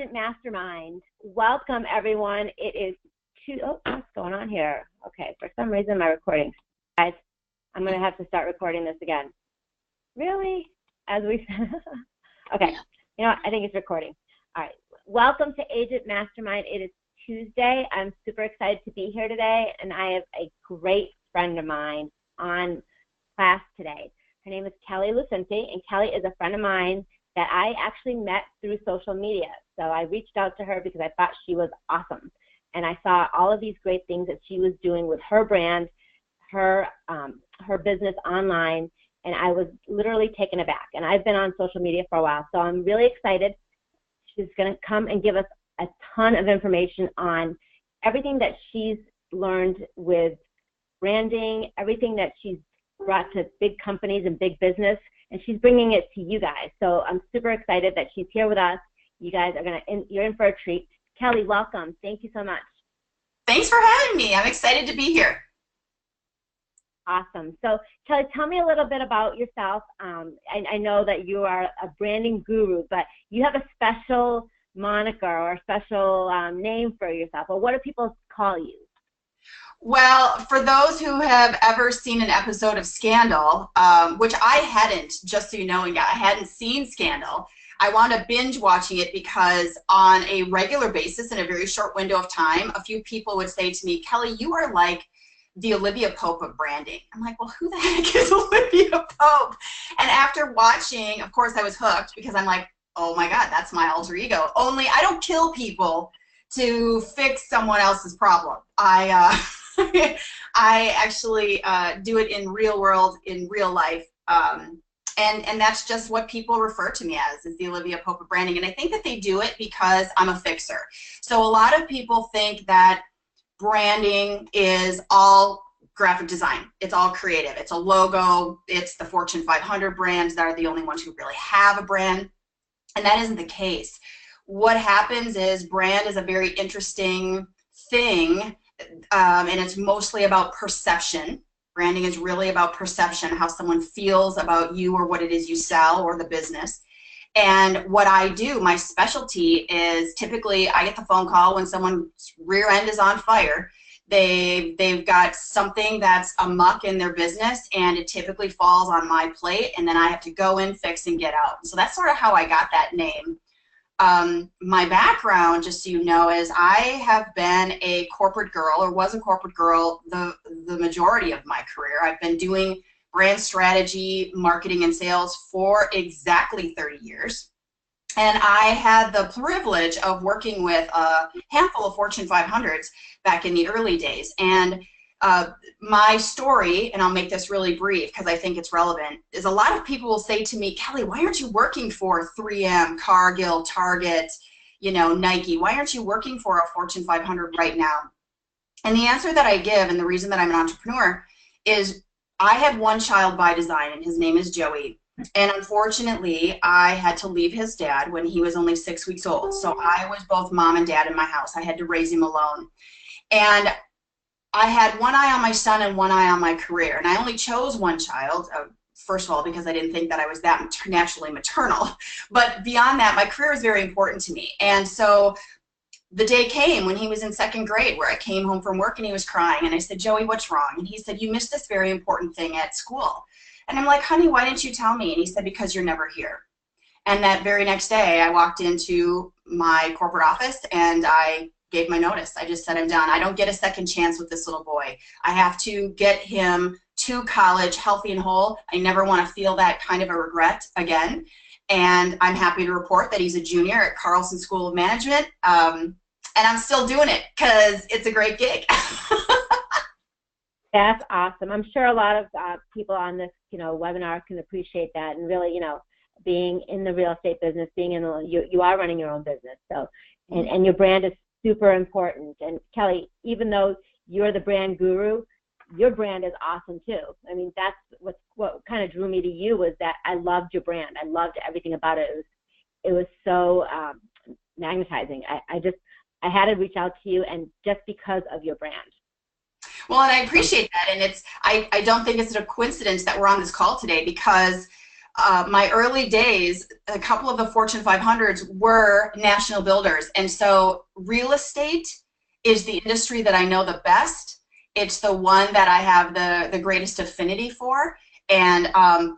Agent Mastermind. Welcome, everyone. It is what's going on here? Okay, for some reason my recording. Guys, I'm going to have to start recording this again. Really? As we okay, you know what? I think it's recording. All right. Welcome to Agent Mastermind. It is Tuesday. I'm super excited to be here today, and I have a great friend of mine on class today. Her name is Kelly Lucente, and Kelly is a friend of mine that I actually met through social media. So I reached out to her because I thought she was awesome. And I saw all of these great things that she was doing with her brand, her business online, and I was literally taken aback. And I've been on social media for a while, so I'm really excited. She's going to come and give us a ton of information on everything that she's learned with branding, everything that she's brought to big companies and big business, and she's bringing it to you guys. So I'm super excited that she's here with us. You guys are you're in for a treat. Kelly, welcome. Thank you so much. Thanks for having me. I'm excited to be here. Awesome. So Kelly, tell me a little bit about yourself. I know that you are a branding guru, but you have a special moniker or a special name for yourself. Or what do people call you? Well, for those who have ever seen an episode of Scandal, which I hadn't, just so you know, I hadn't seen Scandal. I wound up binge watching it because on a regular basis, in a very short window of time, a few people would say to me, Kelly, you are like the Olivia Pope of branding. I'm like, well, who the heck is Olivia Pope? And after watching, of course, I was hooked because I'm like, oh my God, that's my alter ego. Only I don't kill people to fix someone else's problem. I actually do it in real world, in real life, and that's just what people refer to me as, is the Olivia Pope of branding. And I think that they do it because I'm a fixer. So a lot of people think that branding is all graphic design. It's all creative. It's a logo. It's the Fortune 500 brands that are the only ones who really have a brand. And that isn't the case. What happens is brand is a very interesting thing. And it's mostly about perception. Branding is really about perception, how someone feels about you or what it is you sell or the business. And what I do, my specialty is typically I get the phone call when someone's rear end is on fire. They've got something that's amuck in their business, and it typically falls on my plate, and then I have to go in, fix, and get out. So that's sort of how I got that name. My background, just so you know, is I have been a corporate girl, or was a corporate girl, the majority of my career. I've been doing brand strategy, marketing, and sales for exactly 30 years. And I had the privilege of working with a handful of Fortune 500s back in the early days. And my story, and I'll make this really brief because I think it's relevant, is a lot of people will say to me, Kelly, why aren't you working for 3M, Cargill, Target, Nike? Why aren't you working for a Fortune 500 right now? And the answer that I give, and the reason that I'm an entrepreneur, is I had one child by design, and his name is Joey. And unfortunately, I had to leave his dad when he was only 6 weeks old. So I was both mom and dad in my house. I had to raise him alone. And I had one eye on my son and one eye on my career. And I only chose one child, first of all, because I didn't think that I was that naturally maternal. But beyond that, my career is very important to me. And so the day came when he was in second grade where I came home from work and he was crying. And I said, Joey, what's wrong? And he said, you missed this very important thing at school. And I'm like, honey, why didn't you tell me? And he said, because you're never here. And that very next day, I walked into my corporate office and I gave my notice. I just said, I'm done. I don't get a second chance with this little boy. I have to get him to college healthy and whole. I never want to feel that kind of a regret again. And I'm happy to report that he's a junior at Carlson School of Management. And I'm still doing it because it's a great gig. That's awesome. I'm sure a lot of people on this, webinar can appreciate that, and really, being in the real estate business, being in you are running your own business, so and your brand is super important. And Kelly, even though you're the brand guru, your brand is awesome too. I mean, that's what kind of drew me to you, was that I loved your brand. I loved everything about it. It was so magnetizing. I had to reach out to you, and just because of your brand. Well, and I appreciate that, and I don't think it's a coincidence that we're on this call today, because my early days, a couple of the Fortune 500s were national builders. And so real estate is the industry that I know the best. It's the one that I have the greatest affinity for, and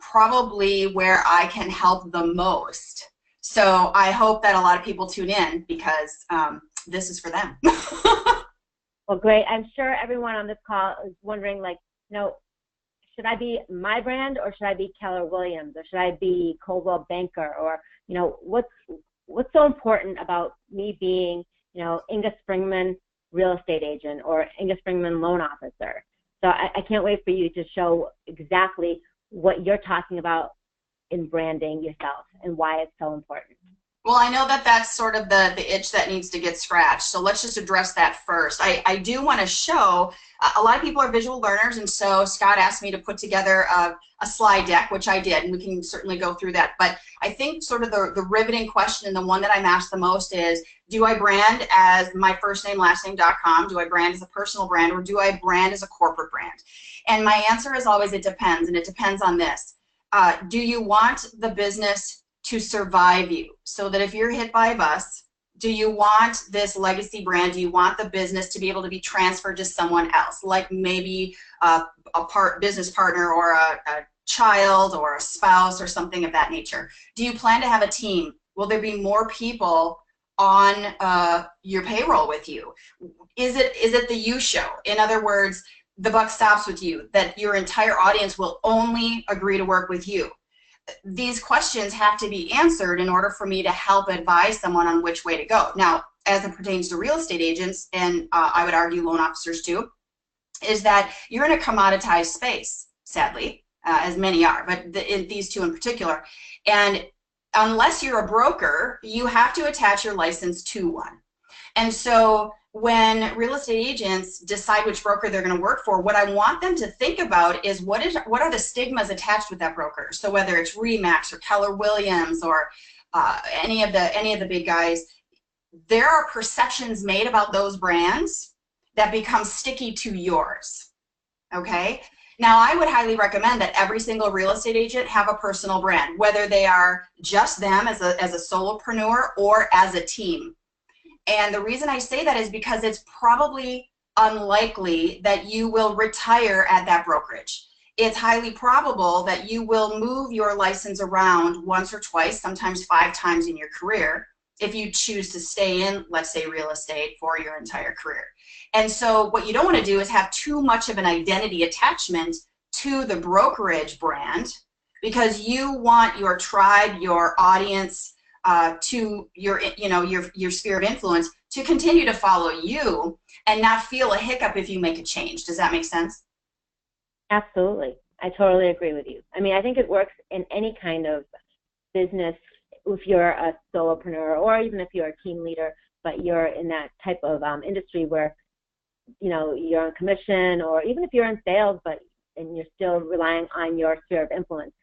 probably where I can help the most. So I hope that a lot of people tune in, because this is for them. Well, great. I'm sure everyone on this call is wondering, like, should I be my brand, or should I be Keller Williams, or should I be Coldwell Banker, or, what's so important about me being, Inga Springman real estate agent or Inga Springman loan officer? So I can't wait for you to show exactly what you're talking about in branding yourself and why it's so important. Well, I know that that's sort of the itch that needs to get scratched. So let's just address that first. I do want to show, a lot of people are visual learners, and so Scott asked me to put together a slide deck, which I did, and we can certainly go through that. But I think sort of the riveting question, and the one that I'm asked the most, is, do I brand as my first name, last name.com? Do I brand as a personal brand, or do I brand as a corporate brand? And my answer is always, it depends, and it depends on this. Do you want the business to survive you, so that if you're hit by a bus, do you want this legacy brand, do you want the business to be able to be transferred to someone else, like maybe a business partner, or a child, or a spouse, or something of that nature? Do you plan to have a team? Will there be more people on your payroll with you? Is it the you show? In other words, the buck stops with you, that your entire audience will only agree to work with you? These questions have to be answered in order for me to help advise someone on which way to go. Now, as it pertains to real estate agents, and I would argue loan officers too, is that you're in a commoditized space, sadly, as many are, but these two in particular. And unless you're a broker, you have to attach your license to one. And so when real estate agents decide which broker they're going to work for, what I want them to think about is what are the stigmas attached with that broker. So whether it's RE/MAX or Keller Williams, or any of the big guys, there are perceptions made about those brands that become sticky to yours. Okay? Now, I would highly recommend that every single real estate agent have a personal brand, whether they are just them as a solopreneur or as a team. And the reason I say that is because it's probably unlikely that you will retire at that brokerage. It's highly probable that you will move your license around once or twice, sometimes 5 times in your career, if you choose to stay in, let's say, real estate for your entire career. And so what you don't want to do is have too much of an identity attachment to the brokerage brand, because you want your tribe, your audience, to your sphere of influence to continue to follow you and not feel a hiccup if you make a change. Does that make sense? Absolutely. I totally agree with you. I mean, I think it works in any kind of business, if you're a solopreneur, or even if you're a team leader, but you're in that type of industry where, you're on commission, or even if you're in sales, and you're still relying on your sphere of influence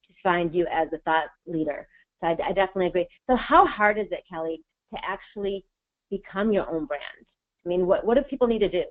to find you as a thought leader. So I definitely agree. So how hard is it, Kelly, to actually become your own brand? I mean, what do people need to do?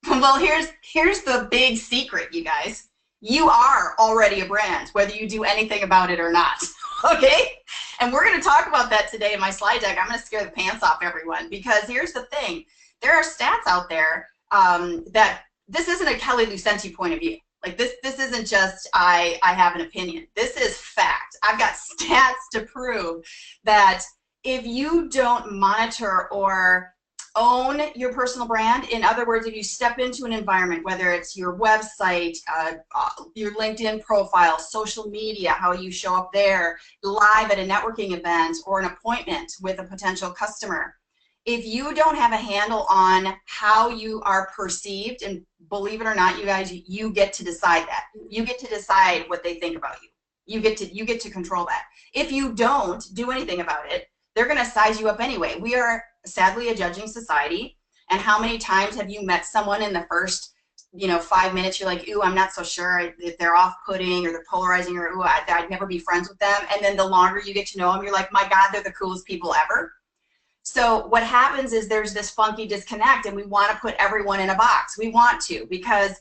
Well, here's the big secret, you guys. You are already a brand, whether you do anything about it or not. Okay? And we're going to talk about that today in my slide deck. I'm going to scare the pants off everyone, because here's the thing. There are stats out there that this isn't a Kelly Lucenti point of view. Like this isn't just I have an opinion. This is fact. I've got stats to prove that if you don't monitor or own your personal brand, in other words, if you step into an environment, whether it's your website, your LinkedIn profile, social media, how you show up there, live at a networking event or an appointment with a potential customer, if you don't have a handle on how you are perceived, and believe it or not, you guys, you get to decide that. You get to decide what they think about you. You get to control that. If you don't do anything about it, they're going to size you up anyway. We are sadly a judging society. And how many times have you met someone in the first 5 minutes, you're like, ooh, I'm not so sure if they're off-putting or they're polarizing, or ooh, I'd never be friends with them. And then the longer you get to know them, you're like, my God, they're the coolest people ever. So what happens is there's this funky disconnect, and we want to put everyone in a box. We want to, because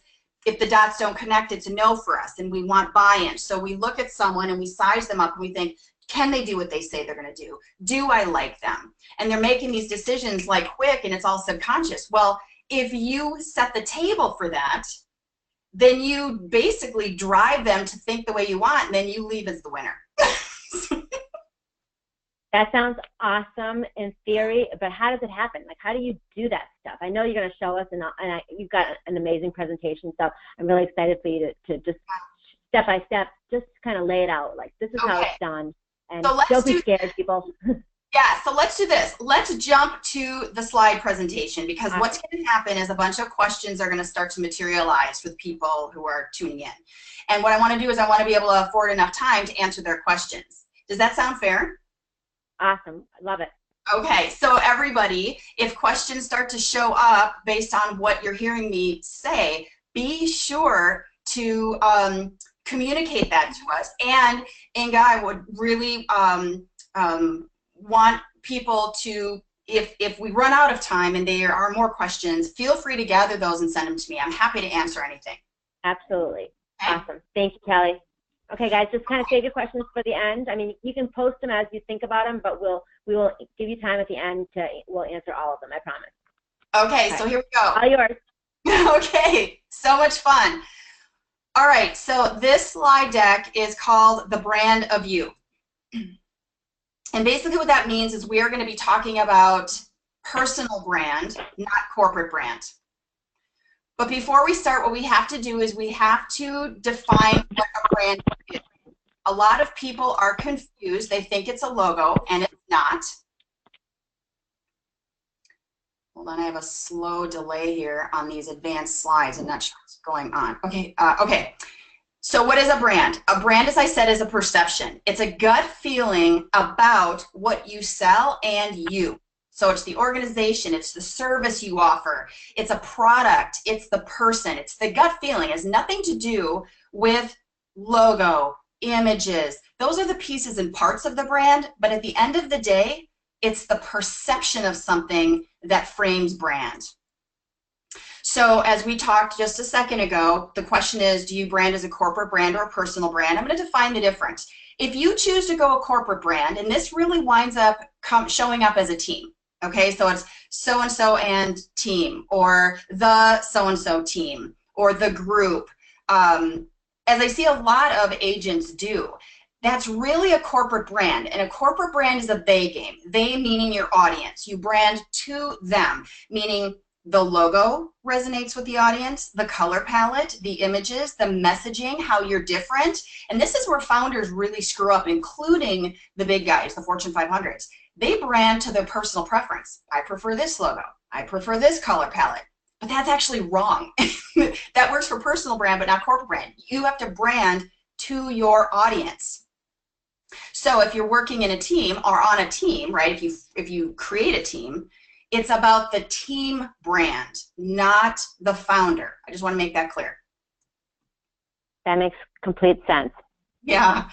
if the dots don't connect, it's a no for us, and we want buy-in. So we look at someone and we size them up and we think, can they do what they say they're going to do? Do I like them? And they're making these decisions like quick, and it's all subconscious. Well, if you set the table for that, then you basically drive them to think the way you want, and then you leave as the winner. That sounds awesome in theory, but how does it happen? Like, how do you do that stuff? I know you're going to show us, and you've got an amazing presentation, so I'm really excited for you to just step by step, just kind of lay it out. Like, this is how it's done, and so don't be scared, people. Yeah, so let's do this. Let's jump to the slide presentation, because what's going to happen is a bunch of questions are going to start to materialize for the people who are tuning in. And what I want to do is I want to be able to afford enough time to answer their questions. Does that sound fair? Awesome. I love it. Okay, so everybody, if questions start to show up based on what you're hearing me say, be sure to communicate that to us. And Inga, I would really want people to, if we run out of time and there are more questions, feel free to gather those and send them to me. I'm happy to answer anything. Absolutely. Okay. Awesome. Thank you, Kelly. Okay, guys, just kind of save your questions for the end. I mean, you can post them as you think about them, but we will give you time at the end we'll answer all of them, I promise. Okay, so here we go. All yours. Okay, so much fun. All right, so this slide deck is called The Brand of You. And basically what that means is we are going to be talking about personal brand, not corporate brand. But before we start, what we have to do is we have to define what a brand is. A lot of people are confused. They think it's a logo, and it's not. Hold on, I have a slow delay here on these advanced slides. I'm not sure what's going on. Okay, okay. So what is a brand? A brand, as I said, is a perception. It's a gut feeling about what you sell and you. So it's the organization, it's the service you offer, it's a product, it's the person, it's the gut feeling. It has nothing to do with logo, images. Those are the pieces and parts of the brand, but at the end of the day, it's the perception of something that frames brand. So as we talked just a second ago, the question is, do you brand as a corporate brand or a personal brand? I'm going to define the difference. If you choose to go a corporate brand, and this really winds up showing up as a team, okay, so it's so-and-so and team, or the so-and-so team, or the group, as I see a lot of agents do, that's really a corporate brand. And a corporate brand is a they game. They meaning your audience. You brand to them, meaning the logo resonates with the audience, the color palette, the images, the messaging, how you're different. And this is where founders really screw up, including the big guys, the Fortune 500s. They brand to their personal preference. I prefer this logo. I prefer this color palette. But that's actually wrong. That works for personal brand, but not corporate brand. You have to brand to your audience. So if you're working in a team or on a team, right, if you create a team, it's about the team brand, not the founder. I just want to make that clear. That makes complete sense. Yeah.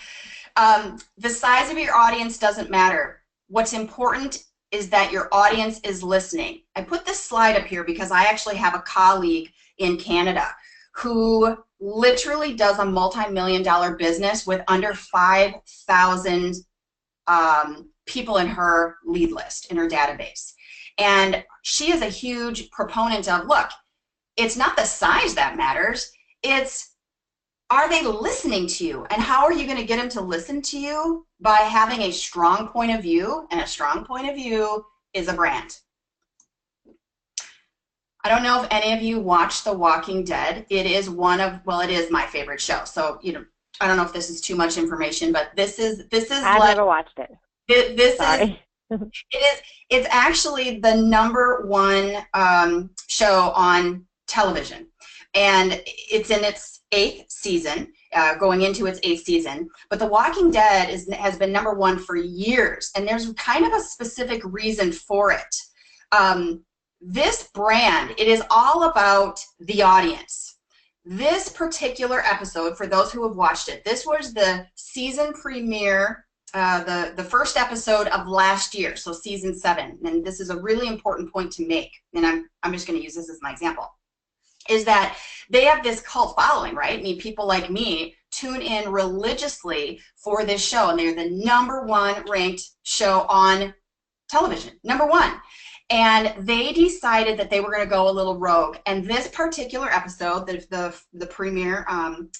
The size of your audience doesn't matter. What's important is that your audience is listening. I put this slide up here because I actually have a colleague in Canada who literally does a multi-million-dollar business with under 5,000 people in her lead list, in her database. And she is a huge proponent of, look, it's not the size that matters, it's are they listening to you? And how are you going to get them to listen to you? By having a strong point of view, and a strong point of view is a brand. I don't know if any of you watch The Walking Dead. It is one of, well, it is my favorite show. So, you know, I don't know if this is too much information, but this is I've like, never watched it. Sorry. It's actually the #1 show on television, and it's in its 8th season, going into its 8th season. But The Walking Dead has been #1 for years, and there's kind of a specific reason for it. This brand, it is all about the audience. This particular episode, for those who have watched it, this was the season premiere. The first episode of last year, so season 7, and this is a really important point to make, and I'm just going to use this as my example. is that they have this cult following, right? I mean, people like me tune in religiously for this show, and they're the #1 ranked show on television, #1. And they decided that they were going to go a little rogue. And this particular episode, the premiere,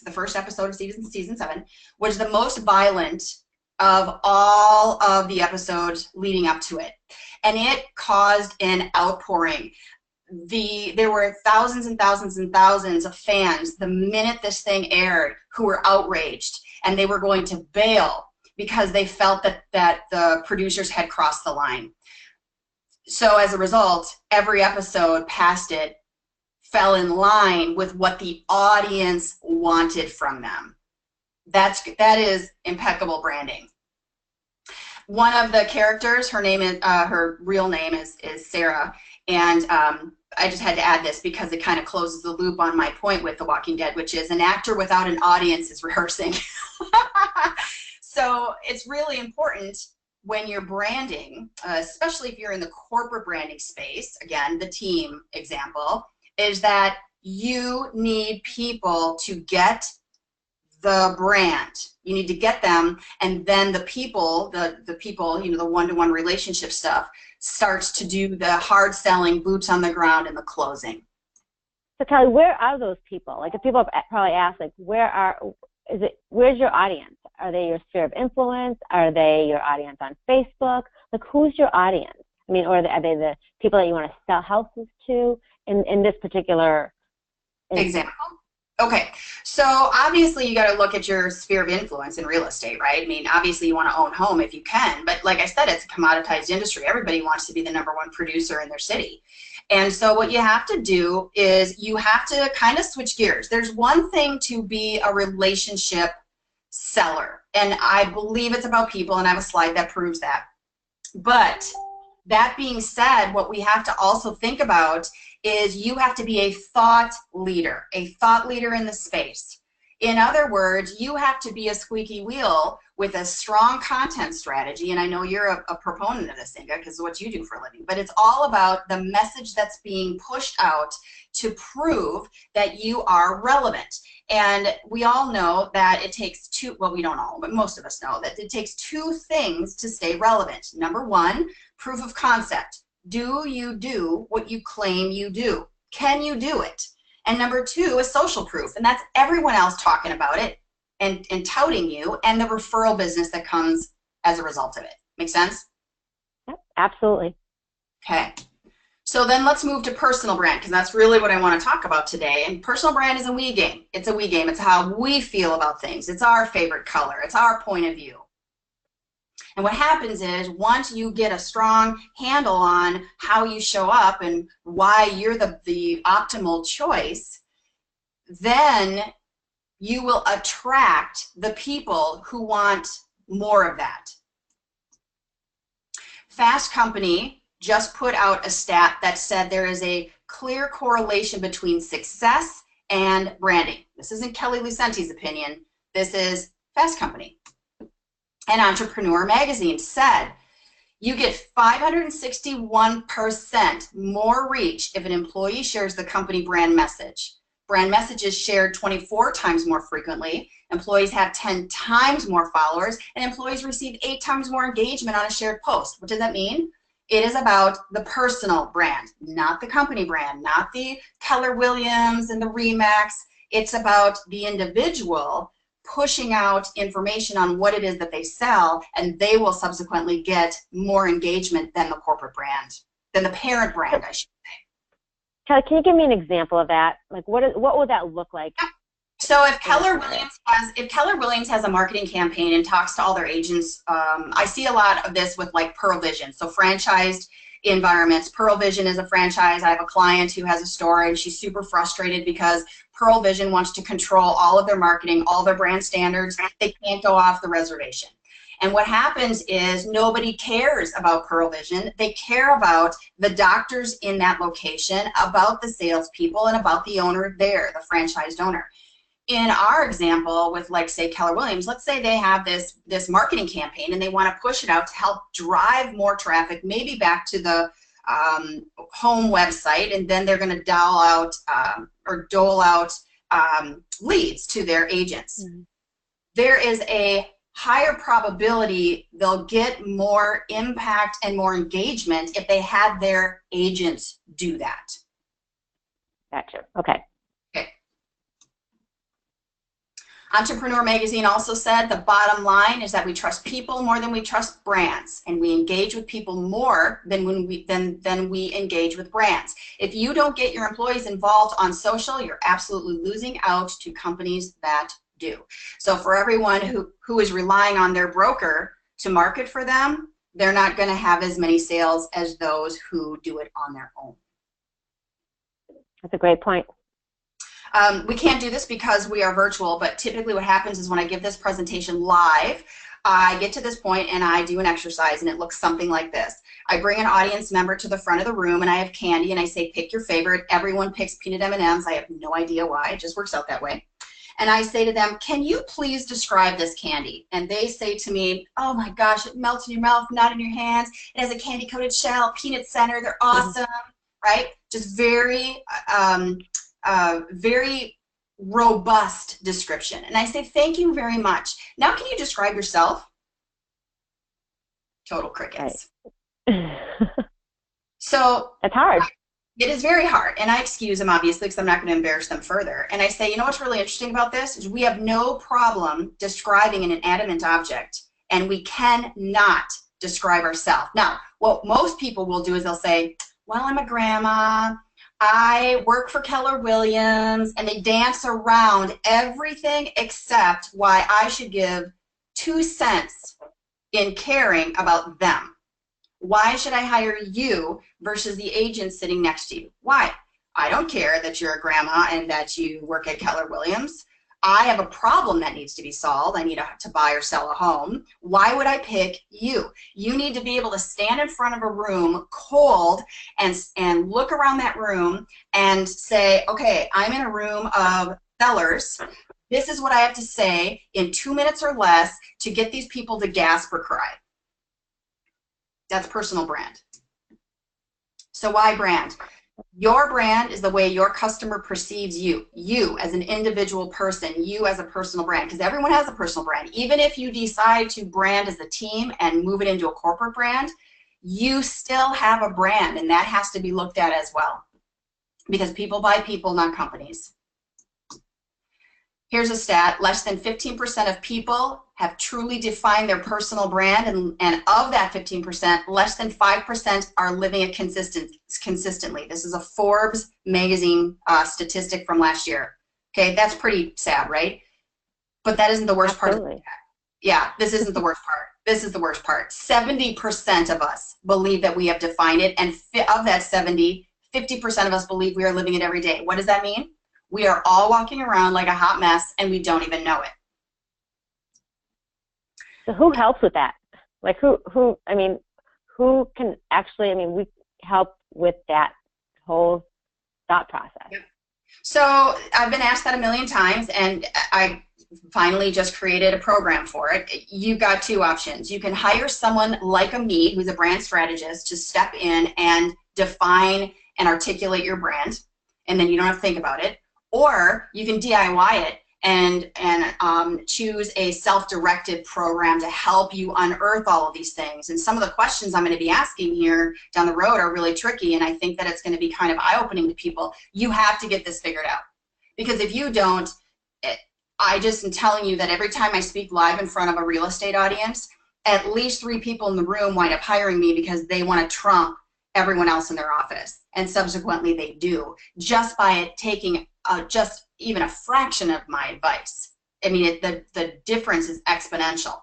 the first episode of season 7, was the most violent of all of the episodes leading up to it. And it caused an outpouring. There were thousands and thousands and thousands of fans the minute this thing aired who were outraged, and they were going to bail because they felt that the producers had crossed the line. So as a result, every episode past it fell in line with what the audience wanted from them. That is impeccable branding. One of the characters, her real name is Sarah, and I just had to add this because it kind of closes the loop on my point with The Walking Dead, which is an actor without an audience is rehearsing. So it's really important when you're branding, especially if you're in the corporate branding space, again, the team example, is that you need people to get the brand. You need to get them, and then the people, the one-to-one relationship stuff starts to do the hard selling, boots on the ground, and the closing. So Kelly, where are those people? Like, if people probably ask, like, where's your audience? Are they your sphere of influence? Are they your audience on Facebook? Like, who's your audience? I mean, or are they the people that you want to sell houses to in this particular example? Okay, so obviously you got to look at your sphere of influence in real estate, right? I mean, obviously you want to own home if you can, but like I said, it's a commoditized industry. Everybody wants to be the #1 producer in their city. And so what you have to do is you have to kind of switch gears. There's one thing to be a relationship seller, and I believe it's about people, and I have a slide that proves that. But that being said, what we have to also think about is you have to be a thought leader in the space. In other words, you have to be a squeaky wheel with a strong content strategy, and I know you're a proponent of this, Inga, because it's what you do for a living, but it's all about the message that's being pushed out to prove that you are relevant. And we all know that it takes two, well, we don't all, but most of us know that it takes 2 things to stay relevant. #1, proof of concept. Do you do what you claim you do? Can you do it? And #2 is social proof, and that's everyone else talking about it and touting you, and the referral business that comes as a result of it. Make sense? Yep, absolutely. Okay. So then let's move to personal brand, because that's really what I want to talk about today. And personal brand is a we game. It's a we game. It's how we feel about things. It's our favorite color. It's our point of view. And what happens is once you get a strong handle on how you show up and why you're the optimal choice, then you will attract the people who want more of that. Fast Company just put out a stat that said there is a clear correlation between success and branding. This isn't Kelly Lucenti's opinion. This is Fast Company. And Entrepreneur Magazine said you get 561% more reach if an employee shares the company brand message. Brand message is shared 24 times more frequently. Employees have 10 times more followers, and employees receive 8 times more engagement on a shared post. What does that mean? It is about the personal brand, not the company brand, not the Keller Williams and the Remax. It's about the individual pushing out information on what it is that they sell, and they will subsequently get more engagement than the corporate brand, than the parent brand, I should say. Kelly, can you give me an example of that? Like, what would that look like? So if Keller Williams has a marketing campaign and talks to all their agents, I see a lot of this with like Pearl Vision. So franchised environments. Pearl Vision is a franchise. I have a client who has a store, and she's super frustrated because Pearl Vision wants to control all of their marketing, all their brand standards. They can't go off the reservation. And what happens is nobody cares about Pearl Vision. They care about the doctors in that location, about the salespeople, and about the owner there, the franchised owner. In our example with, like, say, Keller Williams, let's say they have this marketing campaign and they want to push it out to help drive more traffic, maybe back to the home website, and then they're going to dial out or dole out leads to their agents. Mm-hmm. There is a higher probability they'll get more impact and more engagement if they had their agents do that. Gotcha. Okay. Entrepreneur Magazine also said the bottom line is that we trust people more than we trust brands, and we engage with people more than we engage with brands. If you don't get your employees involved on social, you're absolutely losing out to companies that do. So for everyone who is relying on their broker to market for them, they're not going to have as many sales as those who do it on their own. That's a great point. We can't do this because we are virtual, but typically what happens is when I give this presentation live, I get to this point and I do an exercise, and it looks something like this. I bring an audience member to the front of the room and I have candy and I say, pick your favorite. Everyone picks peanut M&Ms. I have no idea why. It just works out that way. And I say to them, can you please describe this candy? And they say to me, oh my gosh, it melts in your mouth, not in your hands. It has a candy-coated shell, peanut center. They're awesome, right? Just very very robust description. And I say, thank you very much. Now can you describe yourself? Total crickets. Right. So that's hard. It is very hard. And I excuse them, obviously, because I'm not going to embarrass them further. And I say, you know what's really interesting about this is we have no problem describing an inanimate object, and we cannot describe ourselves. Now, what most people will do is they'll say, well, I'm a grandma, I work for Keller Williams, and they dance around everything except why I should give 2 cents in caring about them. Why should I hire you versus the agent sitting next to you? Why? I don't care that you're a grandma and that you work at Keller Williams. I have a problem that needs to be solved. I need to buy or sell a home. Why would I pick you? You need to be able to stand in front of a room cold and look around that room and say, okay, I'm in a room of sellers. This is what I have to say in 2 minutes or less to get these people to gasp or cry. That's personal brand. So why brand? Your brand is the way your customer perceives you. You as an individual person, you as a personal brand, because everyone has a personal brand. Even if you decide to brand as a team and move it into a corporate brand, you still have a brand, and that has to be looked at as well. Because people buy people, not companies. Here's a stat, less than 15% of people have truly defined their personal brand, and of that 15%, less than 5% are living it consistently. This is a Forbes magazine statistic from last year. Okay, that's pretty sad, right? But that isn't the worst part of it. Yeah, this isn't the worst part. This is the worst part. 70% of us believe that we have defined it, and of that 70, 50% of us believe we are living it every day. What does that mean? We are all walking around like a hot mess, and we don't even know it. So who helps with that? Like who can actually, we help with that whole thought process. Yep. So I've been asked that a million times, and I finally just created a program for it. You've got 2 options. You can hire someone like me, who's a brand strategist, to step in and define and articulate your brand, and then you don't have to think about it. Or you can DIY it and choose a self-directed program to help you unearth all of these things. And some of the questions I'm going to be asking here down the road are really tricky, and I think that it's going to be kind of eye-opening to people. You have to get this figured out. Because if you don't, I just am telling you that every time I speak live in front of a real estate audience, at least 3 people in the room wind up hiring me because they want to trump everyone else in their office. And subsequently they do, just by it taking just even a fraction of my advice. The difference is exponential.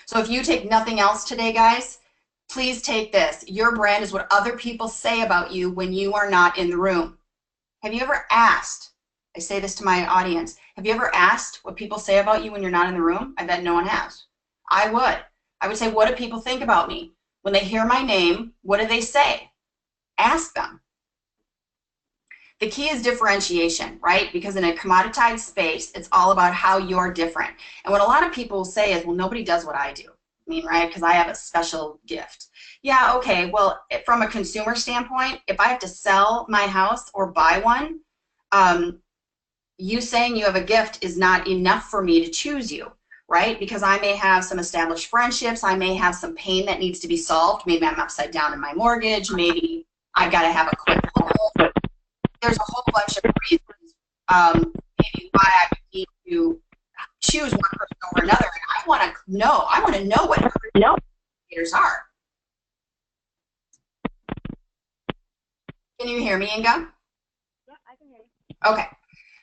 So if you take nothing else today, guys, please take this. Your brand is what other people say about you when you are not in the room. Have you ever asked, I say this to my audience, have you ever asked what people say about you when you're not in the room? I bet no one has. I would say, what do people think about me? When they hear my name, what do they say? Ask them. The key is differentiation, right? Because in a commoditized space, it's all about how you're different. And what a lot of people say is, well, nobody does what I do. I mean, right? Because I have a special gift. Yeah, okay. Well, from a consumer standpoint, if I have to sell my house or buy one, you saying you have a gift is not enough for me to choose you, right? Because I may have some established friendships. I may have some pain that needs to be solved. Maybe I'm upside down in my mortgage. Maybe I've got to have a quick loan. There's a whole bunch of reasons maybe why I would need to choose one person over another. And I want to know what indicators are. Can you hear me, Inga? Yeah, I can hear you. Okay.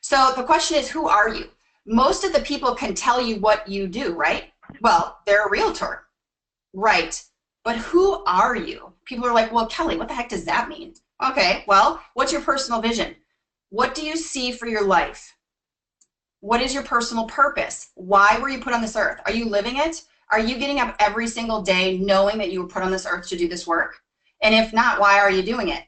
So the question is, who are you? Most of the people can tell you what you do, right? Well, they're a realtor. Right. But who are you? People are like, well, Kelly, what the heck does that mean? Okay, well, what's your personal vision? What do you see for your life? What is your personal purpose? Why were you put on this earth? Are you living it? Are you getting up every single day knowing that you were put on this earth to do this work? And if not, why are you doing it?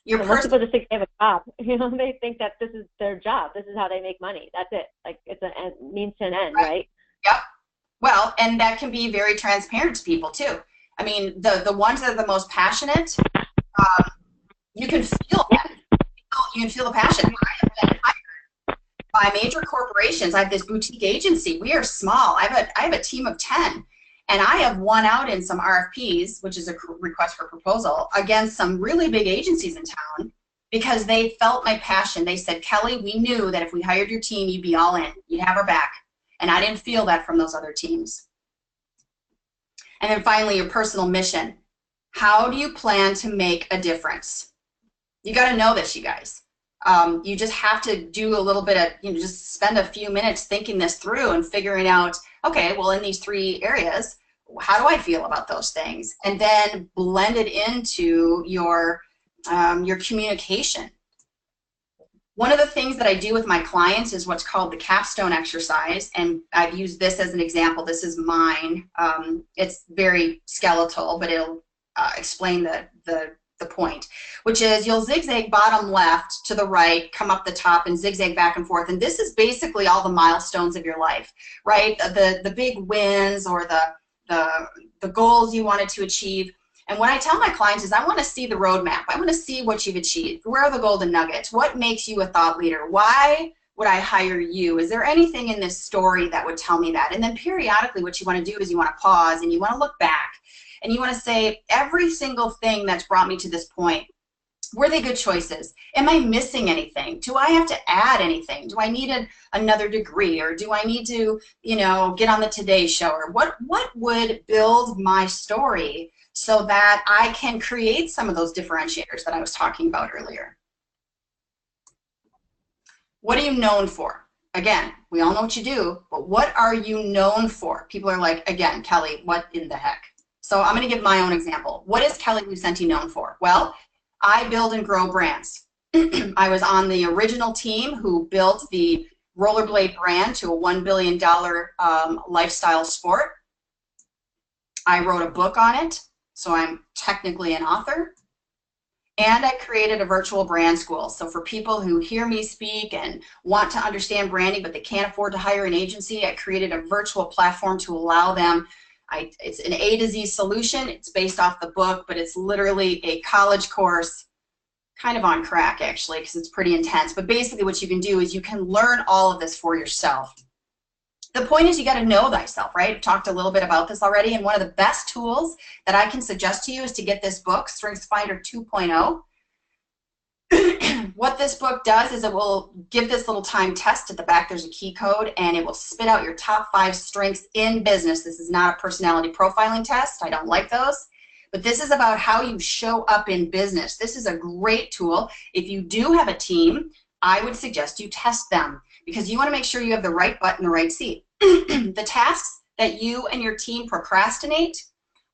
Most people just think they have a job. You know, they think that this is their job. This is how they make money. That's it. Like, it's a means to an end, right? Yep. Well, and that can be very transparent to people too. I mean, the ones that are the most passionate, you can feel that. You can feel the passion. I have been hired by major corporations. I have this boutique agency. We are small. I have a team of 10. And I have won out in some RFPs, which is a request for proposal, against some really big agencies in town because they felt my passion. They said, Kelly, we knew that if we hired your team, you'd be all in. You'd have our back. And I didn't feel that from those other teams. And then finally, your personal mission. How do you plan to make a difference? You got to know this, you guys. You just have to do a little bit of, just spend a few minutes thinking this through and figuring out, okay, well, in these 3 areas, how do I feel about those things? And then blend it into your communication. One of the things that I do with my clients is what's called the capstone exercise, and I've used this as an example. This is mine. It's very skeletal, but it'll explain the point, which is you'll zigzag bottom left to the right, come up the top, and zigzag back and forth. And this is basically all the milestones of your life, right? The big wins or the goals you wanted to achieve. And what I tell my clients is I want to see the roadmap. I want to see what you've achieved. Where are the golden nuggets? What makes you a thought leader? Why would I hire you? Is there anything in this story that would tell me that? And then periodically what you want to do is you want to pause and you want to look back. And you want to say, every single thing that's brought me to this point, were they good choices? Am I missing anything? Do I have to add anything? Do I need another degree? Or do I need to, get on the Today Show? Or what would build my story so that I can create some of those differentiators that I was talking about earlier? What are you known for? Again, we all know what you do, but what are you known for? People are like, again, Kelly, what in the heck? So I'm going to give my own example. What is Kelly Lucenti known for? Well, I build and grow brands. I was on the original team who built the rollerblade brand to a $1 billion lifestyle sport. I wrote a book on it, so I'm technically an author. And I created a virtual brand school. So for people who hear me speak and want to understand branding, but they can't afford to hire an agency, I created a virtual platform to allow them. It's an A to Z solution. It's based off the book, but it's literally a college course, kind of on crack actually, because it's pretty intense. But basically what you can do is you can learn all of this for yourself. The point is you got to know thyself, right? I've talked a little bit about this already, and one of the best tools that I can suggest to you is to get this book, StrengthsFinder 2.0. What this book does is it will give this little time test at the back. There's a key code, and it will spit out your top 5 strengths in business. This is not a personality profiling test. I don't like those. But this is about how you show up in business. This is a great tool. If you do have a team, I would suggest you test them because you want to make sure you have the right butt in the right seat. The tasks that you and your team procrastinate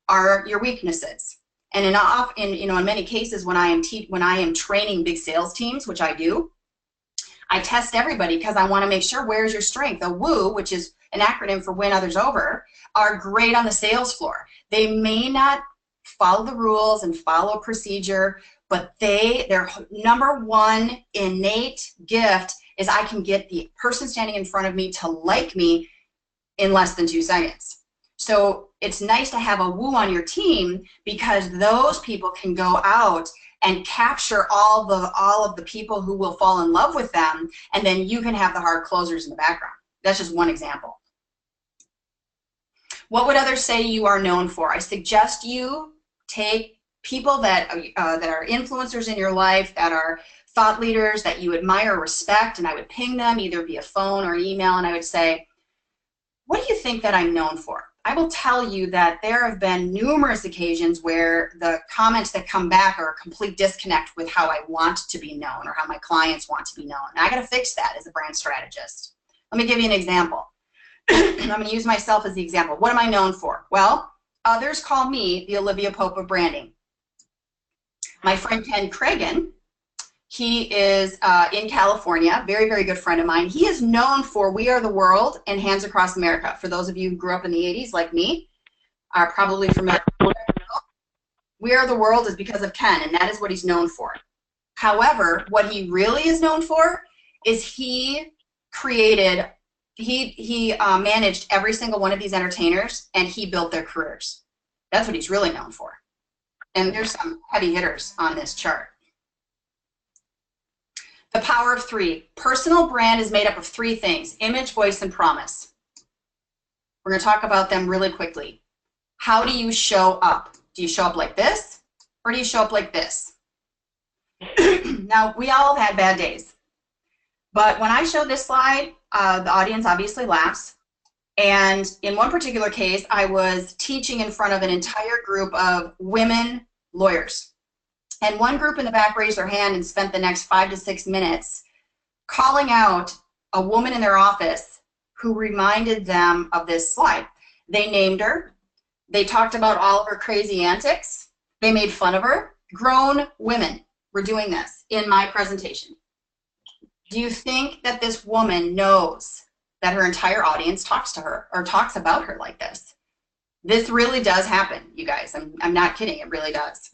are your weaknesses. And in many cases, when I am training big sales teams, which I do, I test everybody because I want to make sure where's your strength. A WOO, which is an acronym for Win Others Over, are great on the sales floor. They may not follow the rules and follow a procedure, but their #1 innate gift is I can get the person standing in front of me to like me in less than 2 seconds. So it's nice to have a woo on your team, because those people can go out and capture all of the people who will fall in love with them, and then you can have the hard closers in the background. That's just one example. What would others say you are known for? I suggest you take people that are influencers in your life, that are thought leaders that you admire or respect, and I would ping them either via phone or email, and I would say, what do you think that I'm known for? I will tell you that there have been numerous occasions where the comments that come back are a complete disconnect with how I want to be known or how my clients want to be known. And I got to fix that as a brand strategist. Let me give you an example. I'm going to use myself as the example. What am I known for? Well, others call me the Olivia Pope of branding. My friend Ken Cragen, he is in California, very, very good friend of mine. He is known for We Are the World and Hands Across America. For those of you who grew up in the 80s like me, are probably familiar. We Are the World is because of Ken, and that is what he's known for. However, what he really is known for is he managed every single one of these entertainers, and he built their careers. That's what he's really known for. And there's some heavy hitters on this chart. The power of three. Personal brand is made up of three things: image, voice, and promise. We're going to talk about them really quickly. How do you show up? Do you show up like this, or do you show up like this? Now, we all have had bad days. But when I show this slide, the audience obviously laughs. And in one particular case, I was teaching in front of an entire group of women lawyers. And one group in the back raised their hand and spent the next 5 to 6 minutes calling out a woman in their office who reminded them of this slide. They named her. They talked about all of her crazy antics. They made fun of her. Grown women were doing this in my presentation. Do you think that this woman knows that her entire audience talks to her or talks about her like this? This really does happen, you guys. I'm not kidding. It really does.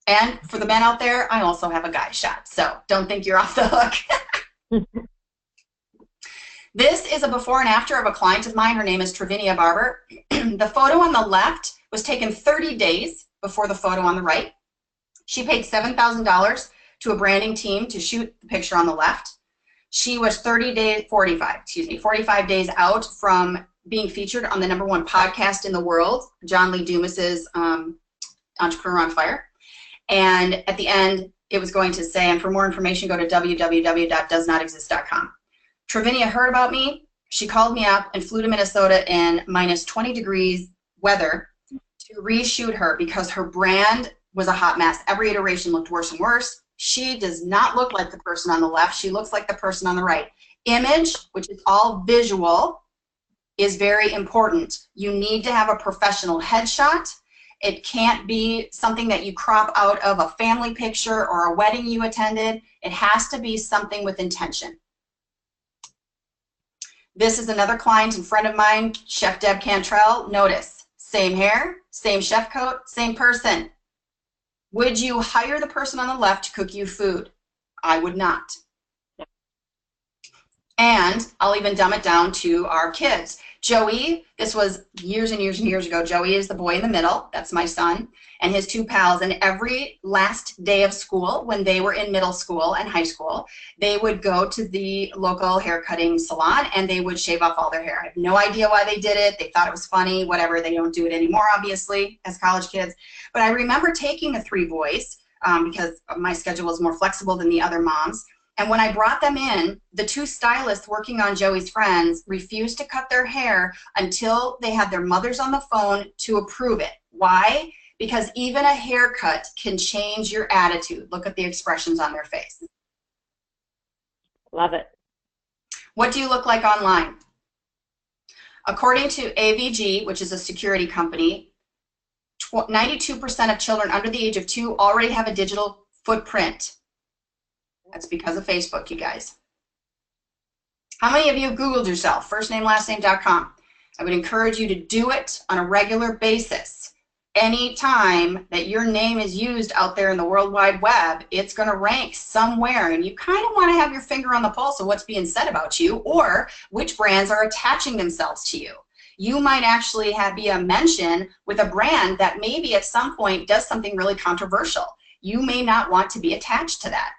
And for the men out there, I also have a guy shot, so don't think you're off the hook. This is a before and after of a client of mine. Her name is Travinia Barber. The photo on the left was taken 30 days before the photo on the right. She paid $7,000 to a branding team to shoot the picture on the left. She was 45 days out from being featured on the #1 podcast in the world, John Lee Dumas's Entrepreneur on Fire. And at the end, it was going to say, and for more information, go to www.doesnotexist.com. Travinia heard about me. She called me up and flew to Minnesota in minus 20 degrees weather to reshoot her because her brand was a hot mess. Every iteration looked worse and worse. She does not look like the person on the left. She looks like the person on the right. Image, which is all visual, is very important. You need to have a professional headshot. It can't be something that you crop out of a family picture or a wedding you attended. It has to be something with intention. This is another client and friend of mine, Chef Deb Cantrell. Notice, same hair, same chef coat, same person. Would you hire the person on the left to cook you food? I would not. And I'll even dumb it down to our kids. Joey, this was years and years and years ago. Joey is the boy in the middle. That's my son and his two pals. And every last day of school, when they were in middle school and high school, they would go to the local hair cutting salon and they would shave off all their hair. I have no idea why they did it. They thought it was funny, whatever. They don't do it anymore, obviously, as college kids. But I remember taking the three boys because my schedule was more flexible than the other moms. And when I brought them in, the two stylists working on Joey's friends refused to cut their hair until they had their mothers on the phone to approve it. Why? Because even a haircut can change your attitude. Look at the expressions on their face. Love it. What do you look like online? According to AVG, which is a security company, 92% of children under the age of 2 already have a digital footprint. That's because of Facebook, you guys. How many of you have Googled yourself? Firstname, I would encourage you to do it on a regular basis. Any time that your name is used out there in the World Wide Web, it's going to rank somewhere, and you kind of want to have your finger on the pulse of what's being said about you or which brands are attaching themselves to you. You might actually be a mention with a brand that maybe at some point does something really controversial. You may not want to be attached to that.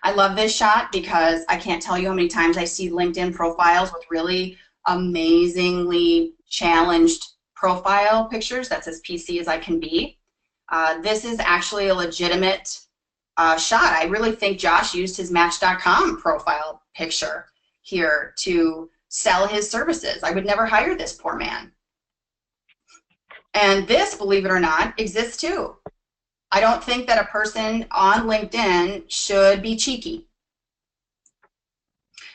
I love this shot because I can't tell you how many times I see LinkedIn profiles with really amazingly challenged profile pictures. That's as PC as I can be. This is actually a legitimate shot. I really think Josh used his Match.com profile picture here to sell his services. I would never hire this poor man. And this, believe it or not, exists too. I don't think that a person on LinkedIn should be cheeky.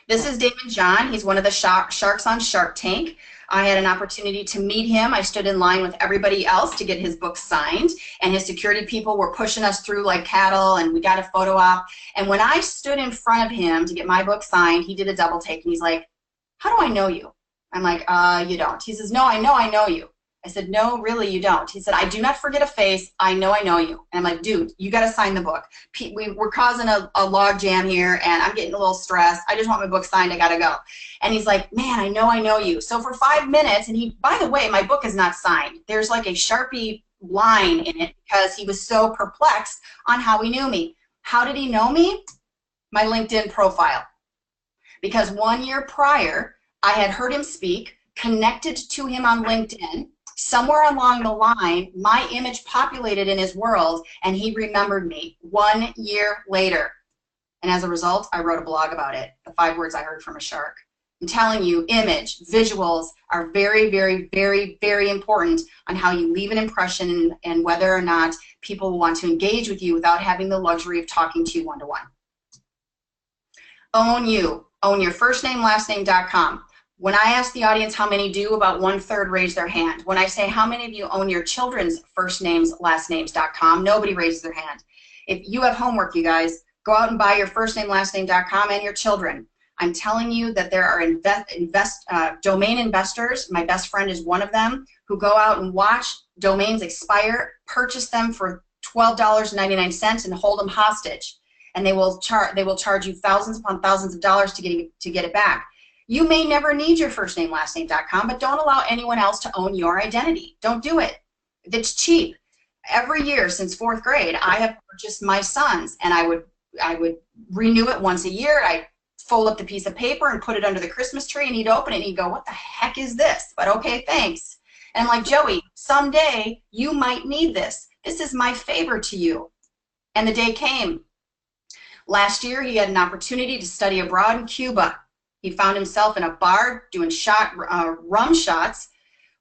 This is Daymond John. He's one of the sharks on Shark Tank. I had an opportunity to meet him. I stood in line with everybody else to get his book signed, and his security people were pushing us through like cattle, and we got a photo op. And when I stood in front of him to get my book signed, he did a double take, and he's like, "How do I know you?" I'm like, "You don't." He says, "No, I know you." I said, "No, really, you don't." He said, "I do not forget a face. I know you." And I'm like, "Dude, you got to sign the book. We're causing a log jam here, and I'm getting a little stressed. I just want my book signed. I got to go." And he's like, "Man, I know you." So for 5 minutes, and he, by the way, my book is not signed. There's like a Sharpie line in it because he was so perplexed on how he knew me. How did he know me? My LinkedIn profile. Because 1 year prior, I had heard him speak, connected to him on LinkedIn. Somewhere along the line, my image populated in his world, and he remembered me 1 year later. And as a result, I wrote a blog about it, the 5 words I heard from a shark. I'm telling you, image, visuals are very, very, very, very important on how you leave an impression and whether or not people will want to engage with you without having the luxury of talking to you one-to-one. Own you. Own your first name, last name.com. When I ask the audience how many do, about 1/3 raise their hand. When I say how many of you own your children's first names, last names.com, nobody raises their hand. If you have homework, you guys, go out and buy your first name, last name.com and your children. I'm telling you that there are domain investors, my best friend is one of them, who go out and watch domains expire, purchase them for $12.99 and hold them hostage. And they will charge you thousands upon thousands of dollars to get it back. You may never need your first name, last name.com, but don't allow anyone else to own your identity. Don't do it. It's cheap. Every year since 4th grade, I have purchased my son's, and I would renew it once a year. I fold up the piece of paper and put it under the Christmas tree, and he'd open it and he'd go, "What the heck is this?" But okay, thanks. And I'm like, "Joey, someday you might need this. This is my favor to you." And the day came. Last year, he had an opportunity to study abroad in Cuba. He found himself in a bar doing rum shots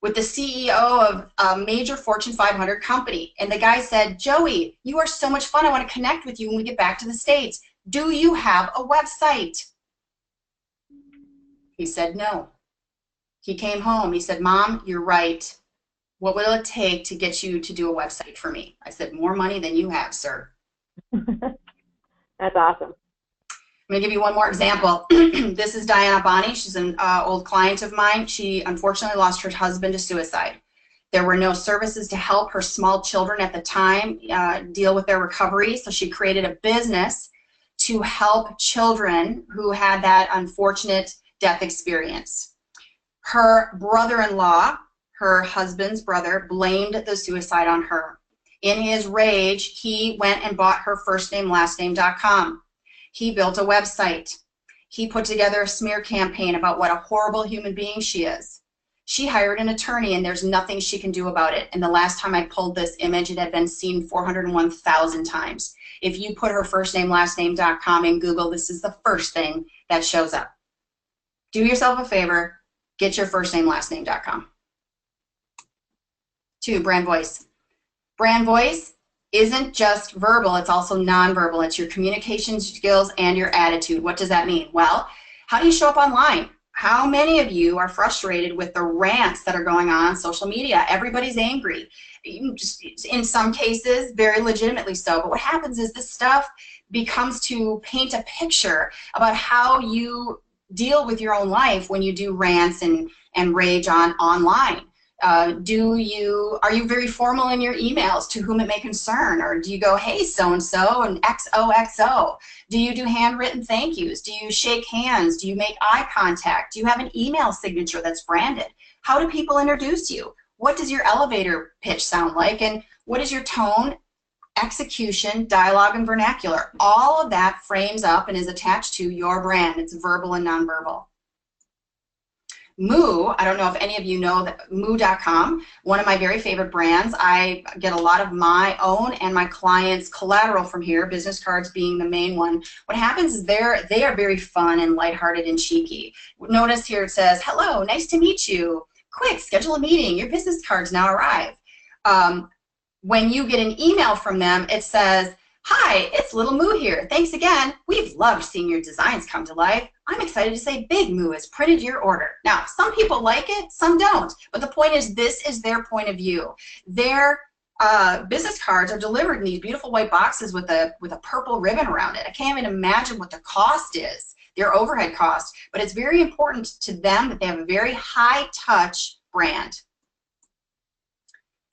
with the CEO of a major Fortune 500 company. And the guy said, "Joey, you are so much fun. I want to connect with you when we get back to the States. Do you have a website?" He said no. He came home. He said, "Mom, you're right. What will it take to get you to do a website for me?" I said, "More money than you have, sir." That's awesome. I'm going to give you one more example. This is Diana Bonney. She's an old client of mine. She unfortunately lost her husband to suicide. There were no services to help her small children at the time deal with their recovery, so she created a business to help children who had that unfortunate death experience. Her brother-in-law, her husband's brother, blamed the suicide on her. In his rage, he went and bought her first name, last name.com. He built a website. He put together a smear campaign about what a horrible human being she is. She hired an attorney, and there's nothing she can do about it. And the last time I pulled this image, it had been seen 401,000 times. If you put her first name, last name.com in Google, this is the first thing that shows up. Do yourself a favor, get your first name, last name.com. 2, brand voice. Brand voice isn't just verbal, it's also nonverbal. It's your communication skills and your attitude. What does that mean? Well, how do you show up online? How many of you are frustrated with the rants that are going on social media? Everybody's angry. In some cases, very legitimately so. But what happens is this stuff becomes to paint a picture about how you deal with your own life when you do rants and rage online. Are you very formal in your emails to whom it may concern? Or do you go, hey, so-and-so, and XOXO? Do you do handwritten thank yous? Do you shake hands? Do you make eye contact? Do you have an email signature that's branded? How do people introduce you? What does your elevator pitch sound like? And what is your tone, execution, dialogue, and vernacular? All of that frames up and is attached to your brand. It's verbal and nonverbal. Moo, I don't know if any of you know that moo.com, one of my very favorite brands. I get a lot of my own and my clients' collateral from here, business cards being the main one. What happens is they are very fun and lighthearted and cheeky. Notice here it says, hello, nice to meet you. Quick, schedule a meeting. Your business cards now arrive. When you get an email from them, it says, hi, it's Little Moo here. Thanks again. We've loved seeing your designs come to life. I'm excited to say Big Moo has printed your order. Now, some people like it, some don't. But the point is, this is their point of view. Their business cards are delivered in these beautiful white boxes with a purple ribbon around it. I can't even imagine what the cost is, their overhead cost. But it's very important to them that they have a very high-touch brand.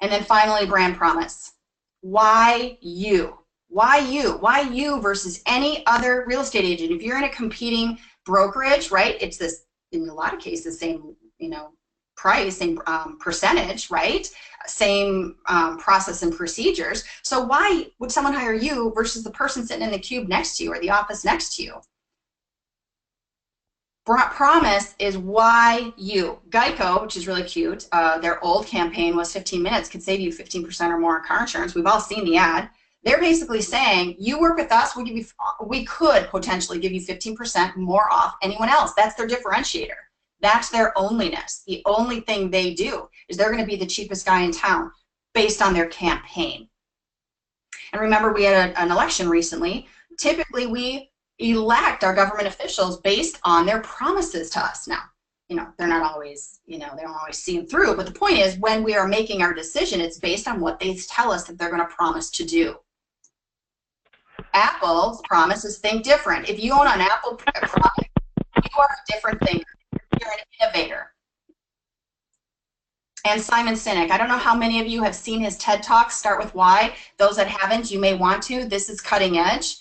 And then finally, brand promise. Why you? Why you? Why you versus any other real estate agent? If you're in a competing brokerage, right, it's this, in a lot of cases, same, price, same percentage, right? Same process and procedures. So why would someone hire you versus the person sitting in the cube next to you or the office next to you? Promise is why you. Geico, which is really cute, their old campaign was 15 minutes could save you 15% or more on car insurance. We've all seen the ad. They're basically saying, you work with us, we could potentially give you 15% more off anyone else. That's their differentiator. That's their onlyness. The only thing they do is they're going to be the cheapest guy in town based on their campaign. And remember, we had an election recently. Typically, we elect our government officials based on their promises to us. Now, they're not always, they don't always see them through. But the point is, when we are making our decision, it's based on what they tell us that they're going to promise to do. Apple's promise is think different. If you own an Apple product, you are a different thinker. You're an innovator. And Simon Sinek, I don't know how many of you have seen his TED Talk, Start With Why. Those that haven't, you may want to. This is cutting edge.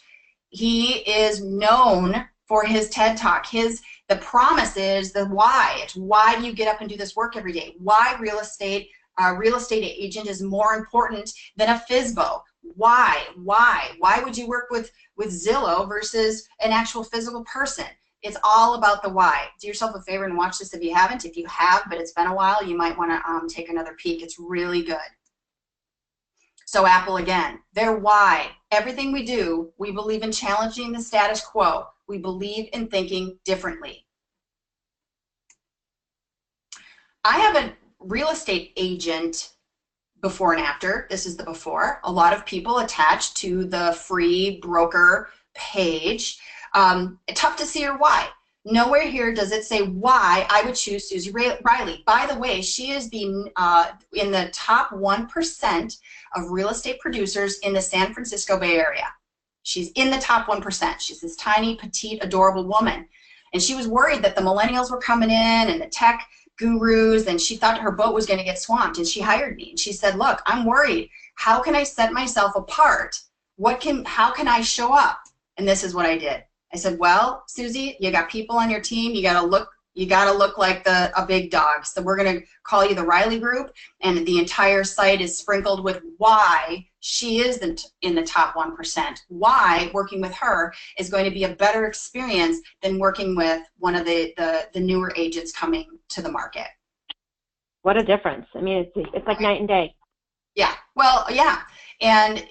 He is known for his TED Talk. The promise is the why. It's why do you get up and do this work every day? Why real estate agent is more important than a FSBO. Why? Why would you work with Zillow versus an actual physical person? It's all about the why. Do yourself a favor and watch this if you haven't. If you have, but it's been a while, you might want to take another peek. It's really good. So Apple again, their why. Everything we do, we believe in challenging the status quo. We believe in thinking differently. I have a real estate agent before and after. This is the before. A lot of people attached to the free broker page. Tough to see her why. Nowhere here does it say why I would choose Susie Riley. By the way, she is in the top 1% of real estate producers in the San Francisco Bay Area. She's in the top 1%. She's this tiny, petite, adorable woman. And she was worried that the millennials were coming in and the tech gurus, and she thought her boat was going to get swamped. And she hired me. And she said, look, I'm worried. How can I set myself apart? How can I show up? And this is what I did. I said, well, Susie, you got people on your team. You got to look like a big dog. So we're going to call you the Riley Group, and the entire site is sprinkled with why she is in the top 1%. Why working with her is going to be a better experience than working with one of the newer agents coming to the market. What a difference. I mean, it's like night and day. Yeah. Well, yeah. And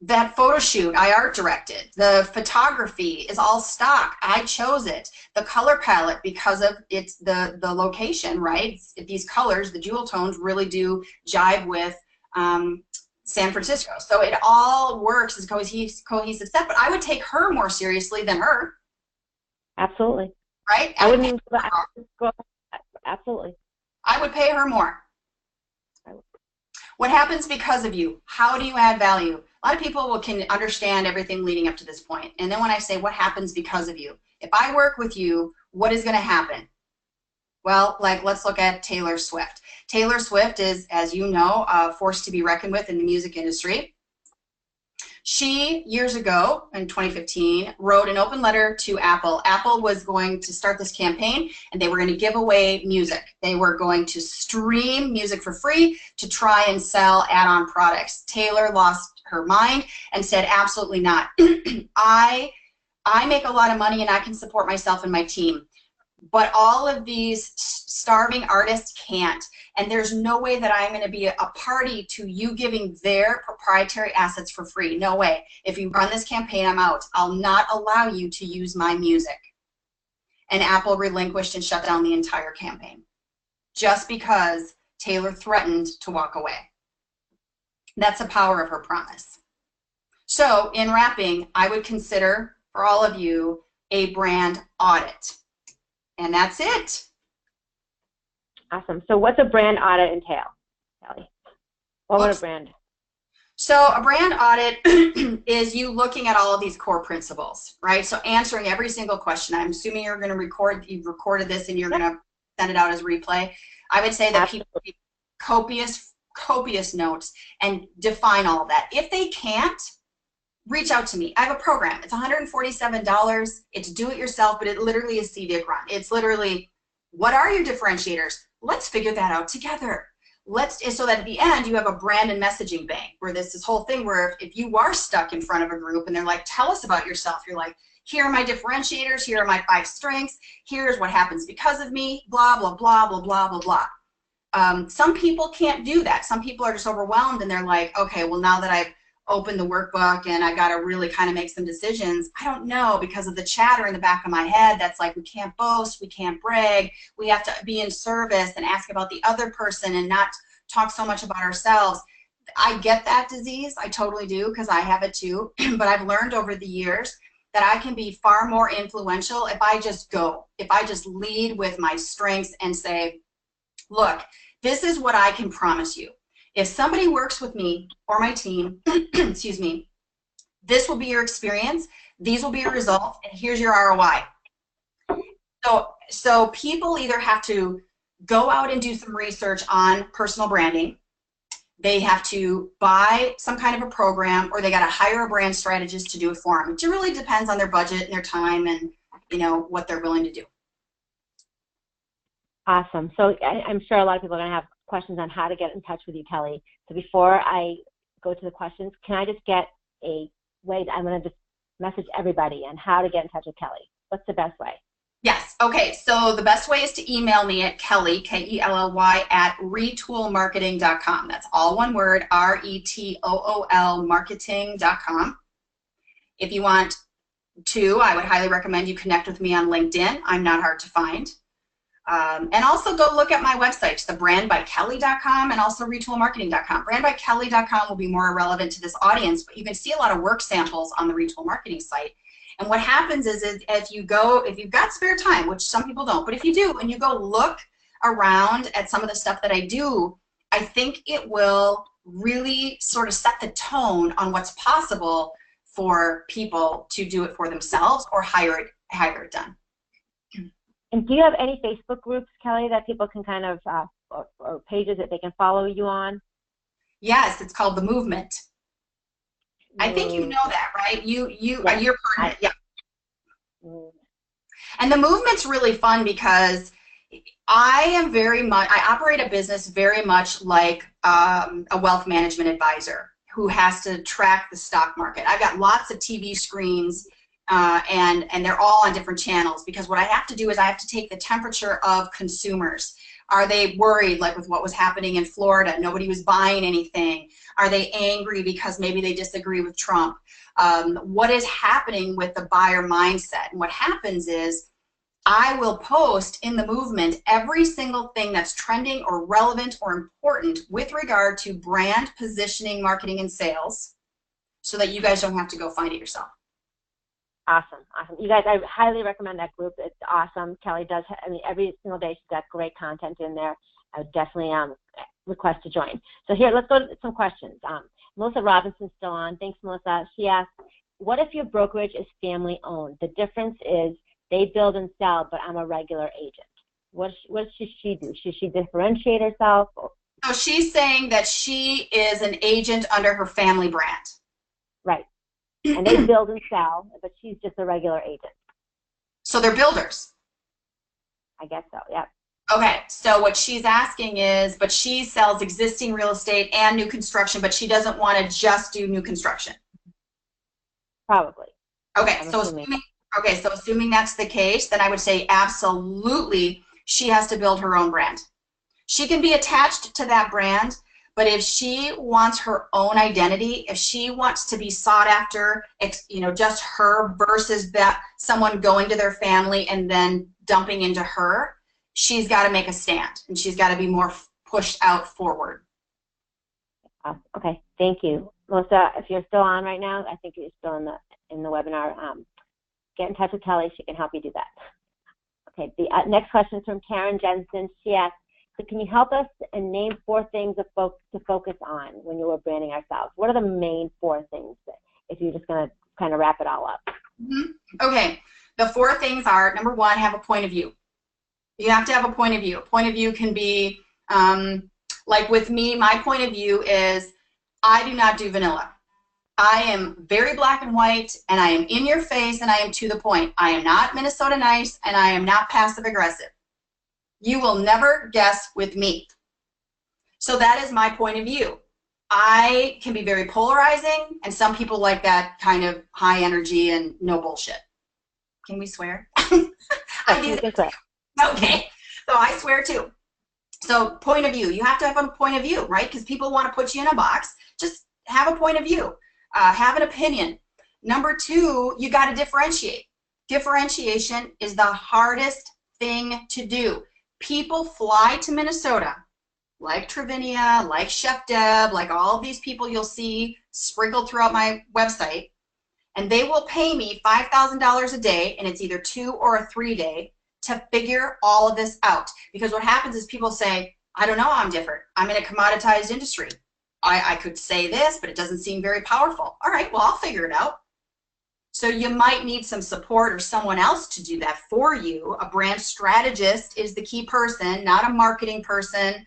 that photo shoot I art directed. The photography is all stock. I chose it. The color palette, because of it's the location, right? These colors, the jewel tones, really do jive with San Francisco. So it all works as a cohesive set. But I would take her more seriously than her. Absolutely. Right? I wouldn't even go. Absolutely. I would pay her more. What happens because of you? How do you add value? A lot of people can understand everything leading up to this point. And then when I say what happens because of you, if I work with you, what is going to happen? Well, like, let's look at Taylor Swift. Taylor Swift is, as you know, a force to be reckoned with in the music industry. She, years ago, in 2015, wrote an open letter to Apple. Apple was going to start this campaign, and they were going to give away music. They were going to stream music for free to try and sell add-on products. Taylor lost her mind and said, absolutely not. I make a lot of money, and I can support myself and my team. But all of these starving artists can't. And there's no way that I'm going to be a party to you giving their proprietary assets for free. No way. If you run this campaign, I'm out. I'll not allow you to use my music. And Apple relinquished and shut down the entire campaign just because Taylor threatened to walk away. That's the power of her promise. So in wrapping, I would consider for all of you a brand audit. And that's it. Awesome. So what's a brand audit entail, Kelly? What would a brand? So a brand audit is you looking at all of these core principles, right? So answering every single question. I'm assuming you're going to you've recorded this and you're going to send it out as replay. I would say that people need copious notes and define all of that. If they can't, reach out to me. I have a program. It's $147. It's do it yourself, but it literally is CDIC run. It's literally, what are your differentiators? Let's figure that out together. So that at the end you have a brand and messaging bank where there's this whole thing where if you are stuck in front of a group and they're like, tell us about yourself. You're like, here are my differentiators. Here are my 5 strengths. Here's what happens because of me, blah, blah, blah, blah, blah, blah, blah. Some people can't do that. Some people are just overwhelmed and they're like, okay, well, now that I've open the workbook and I got to really kind of make some decisions. I don't know, because of the chatter in the back of my head that's like, we can't boast, we can't brag, we have to be in service and ask about the other person and not talk so much about ourselves. I get that disease, I totally do, because I have it too, but I've learned over the years that I can be far more influential if I just go, if I just lead with my strengths and say, look, this is what I can promise you. If somebody works with me or my team, excuse me, this will be your experience, these will be your results, and here's your ROI. So people either have to go out and do some research on personal branding, they have to buy some kind of a program, or they got to hire a brand strategist to do it for them. It really depends on their budget and their time and, you know, what they're willing to do. Awesome. So I'm sure a lot of people are going to have questions on how to get in touch with you, Kelly. So before I go to the questions, can I just get a way, I'm going to just message everybody on how to get in touch with Kelly. What's the best way? Yes. Okay. So the best way is to email me at Kelly, Kelly, at retoolmarketing.com. That's all one word, RETOOL marketing.com. If you want to, I would highly recommend you connect with me on LinkedIn. I'm not hard to find. And also go look at my website, thebrandbykelly.com and also retoolmarketing.com. Brandbykelly.com will be more relevant to this audience, but you can see a lot of work samples on the Retool Marketing site. And what happens is if you've got spare time, which some people don't, but if you do, and you go look around at some of the stuff that I do, I think it will really sort of set the tone on what's possible for people to do it for themselves or hire it done. And do you have any Facebook groups, Kelly, that people can kind of, or pages that they can follow you on? Yes, it's called The Movement. I think you know that, right? You're part of it, yeah. And The Movement's really fun because I operate a business very much like a wealth management advisor who has to track the stock market. I've got lots of TV screens and they're all on different channels, because what I have to do is I have to take the temperature of consumers. Are they worried, like with what was happening in Florida? Nobody was buying anything. Are they angry because maybe they disagree with Trump? What is happening with the buyer mindset? And what happens is I will post in The Movement every single thing that's trending or relevant or important with regard to brand positioning, marketing, and sales, so that you guys don't have to go find it yourself. Awesome, awesome. You guys, I highly recommend that group. It's awesome. Kelly does, I mean, every single day she's got great content in there. I would definitely request to join. So here, let's go to some questions. Melissa Robinson's still on. Thanks, Melissa. She asked, what if your brokerage is family owned? The difference is they build and sell, but I'm a regular agent. What should she do? Should she differentiate herself? So she's saying that she is an agent under her family brand. Right. And they build and sell, but she's just a regular agent. So they're builders. I guess so, yeah. Okay, so what she's asking is, but she sells existing real estate and new construction, but she doesn't want to just do new construction. Probably. Okay, so assuming that's the case, then I would say absolutely she has to build her own brand. She can be attached to that brand, but if she wants her own identity, if she wants to be sought after, you know, just her versus that someone going to their family and then dumping into her, she's got to make a stand and she's got to be more pushed out forward. Okay, thank you. Melissa, if you're still on right now, I think you're still in the webinar. Get in touch with Kelly. She can help you do that. Okay, the next question is from Karen Jensen. She asks, so can you help us and name 4 things to focus on when you were branding ourselves? What are the main 4 things, if you're just going to kind of wrap it all up? Okay, the 4 things are, number 1, have a point of view. You have to have a point of view. A point of view can be, like with me, my point of view is I do not do vanilla. I am very black and white, and I am in your face, and I am to the point. I am not Minnesota nice, and I am not passive aggressive. You will never guess with me. So that is my point of view. I can be very polarizing, and some people like that kind of high energy and no bullshit. Can we swear? I do that. Okay, so I swear too. So point of view, you have to have a point of view, right? Because people want to put you in a box. Just have a point of view, have an opinion. Number 2, you got to differentiate. Differentiation is the hardest thing to do. People fly to Minnesota, like Travinia, like Chef Deb, like all of these people you'll see sprinkled throughout my website, and they will pay me $5,000 a day, and it's either 2 or a 3 day, to figure all of this out. Because what happens is people say, I don't know, I'm different. I'm in a commoditized industry. I could say this, but it doesn't seem very powerful. All right, well, I'll figure it out. So you might need some support or someone else to do that for you. A brand strategist is the key person, not a marketing person.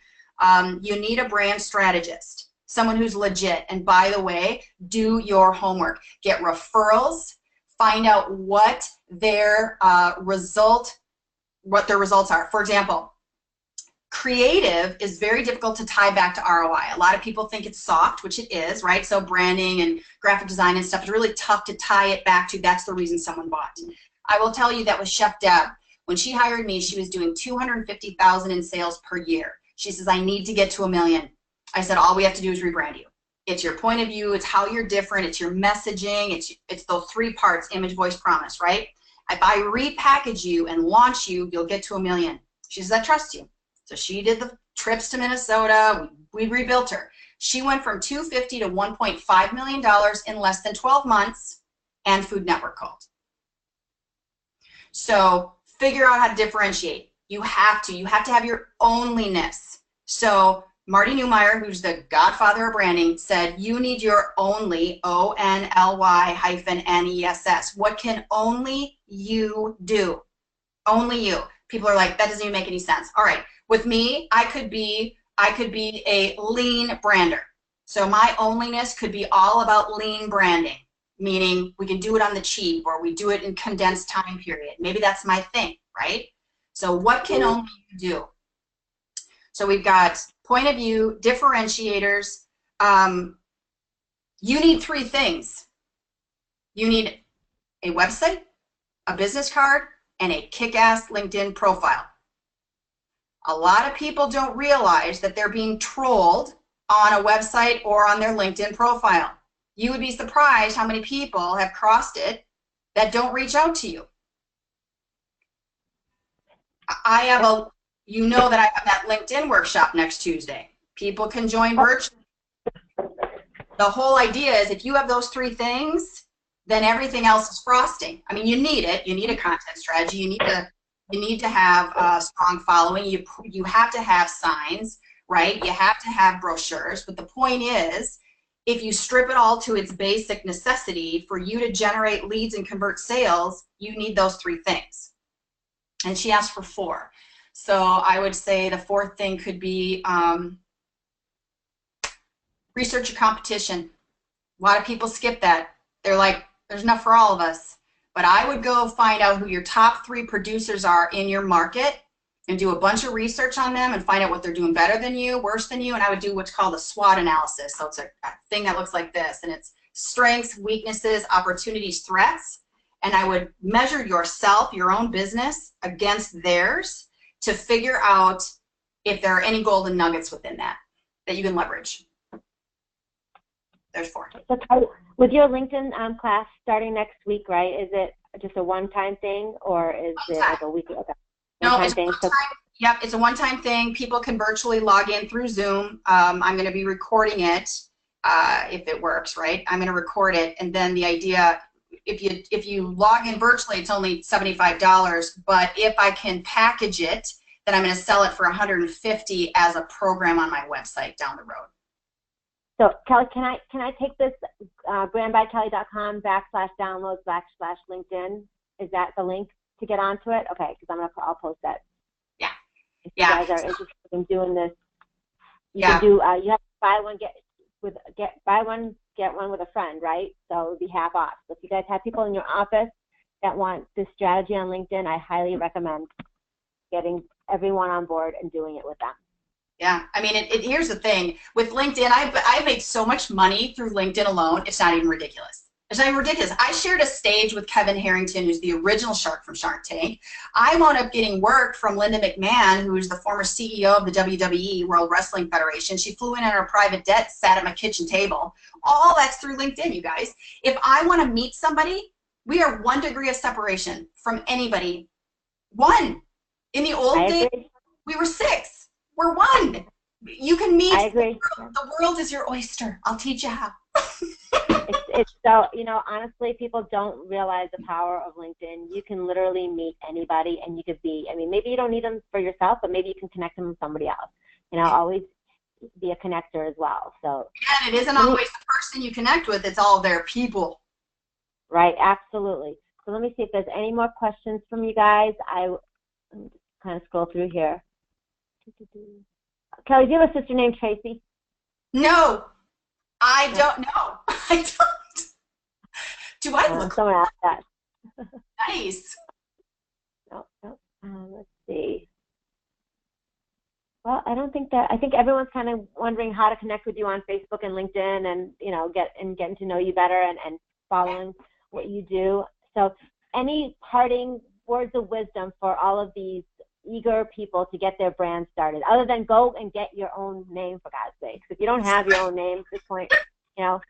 You need a brand strategist, someone who's legit. And by the way, do your homework. Get referrals, find out what their results are. For example, creative is very difficult to tie back to ROI. A lot of people think it's soft, which it is, right? So branding and graphic design and stuff is really tough to tie it back to. That's the reason someone bought. I will tell you that with Chef Deb, when she hired me, she was doing $250,000 in sales per year. She says, I need to get to $1 million. I said, all we have to do is rebrand you. It's your point of view, it's how you're different, it's your messaging, it's those 3 parts, image, voice, promise, right? If I repackage you and launch you, you'll get to $1 million. She says, I trust you. So she did the trips to Minnesota. We rebuilt her. She went from $250 to $1.5 million in less than 12 months, and Food Network called. So figure out how to differentiate. You have to have your onlyness. So Marty Neumeier, who's the godfather of branding, said you need your only, ONLY-NESS. What can only you do? Only you. People are like, that doesn't even make any sense. All right. With me, I could be a lean brander. So my onlyness could be all about lean branding, meaning we can do it on the cheap or we do it in condensed time period. Maybe that's my thing, right? So what can only you do? So we've got point of view, differentiators. You need 3 things. You need a website, a business card, and a kick-ass LinkedIn profile. A lot of people don't realize that they're being trolled on a website or on their LinkedIn profile. You would be surprised how many people have crossed it that don't reach out to you. You know that I have that LinkedIn workshop next Tuesday. People can join virtually. The whole idea is if you have those 3 things, then everything else is frosting. I mean, you need it. You need a content strategy. You need to have a strong following. You have to have signs, right? You have to have brochures. But the point is, if you strip it all to its basic necessity, for you to generate leads and convert sales, you need those 3 things. And she asked for 4. So I would say the fourth thing could be research your competition. A lot of people skip that. They're like, there's enough for all of us. But I would go find out who your top 3 producers are in your market and do a bunch of research on them and find out what they're doing better than you, worse than you. And I would do what's called a SWOT analysis. So it's a thing that looks like this. And it's strengths, weaknesses, opportunities, threats. And I would measure yourself, your own business, against theirs to figure out if there are any golden nuggets within that you can leverage. There's 4. So with your LinkedIn class starting next week, right? Is it just a one-time thing, or is it like a weekly? Okay. No, it's one-time. Yep, it's a one-time thing. People can virtually log in through Zoom. I'm going to be recording it if it works, right? I'm going to record it, and then the idea, if you log in virtually, it's only $75. But if I can package it, then I'm going to sell it for $150 as a program on my website down the road. So Kelly, can I take this brandbykelly.com/download/LinkedIn? Is that the link to get onto it? Okay, because I'll post that. Yeah. If you guys are interested in doing this, you can do. You have to buy one buy one get one with a friend, right? So it would be half off. So if you guys have people in your office that want this strategy on LinkedIn, I highly recommend getting everyone on board and doing it with them. Yeah, I mean, here's the thing. With LinkedIn, I made so much money through LinkedIn alone, it's not even ridiculous. It's not even ridiculous. I shared a stage with Kevin Harrington, who's the original shark from Shark Tank. I wound up getting work from Linda McMahon, who's the former CEO of the WWE, World Wrestling Federation. She flew in on her private jet, sat at my kitchen table. All that's through LinkedIn, you guys. If I want to meet somebody, we are 1 degree of separation from anybody. 1. In the old days, we were 6. We're 1. You can meet. I agree. The world is your oyster. I'll teach you how. It's so, honestly, people don't realize the power of LinkedIn. You can literally meet anybody, and you could be, maybe you don't need them for yourself, but maybe you can connect them with somebody else. Always be a connector as well. So. And it isn't always the person you connect with. It's all their people. Right, absolutely. So let me see if there's any more questions from you guys. I'm just kind of scroll through here. Kelly, do you have a sister named Tracy? No, I don't know. I don't. Do I look? Someone asked that. Nice. No. Let's see. Well, I don't think that. I think everyone's kind of wondering how to connect with you on Facebook and LinkedIn, and getting to know you better and following what you do. So, any parting words of wisdom for all of these eager people to get their brand started, other than go and get your own name, for God's sakes? If you don't have your own name at this point, and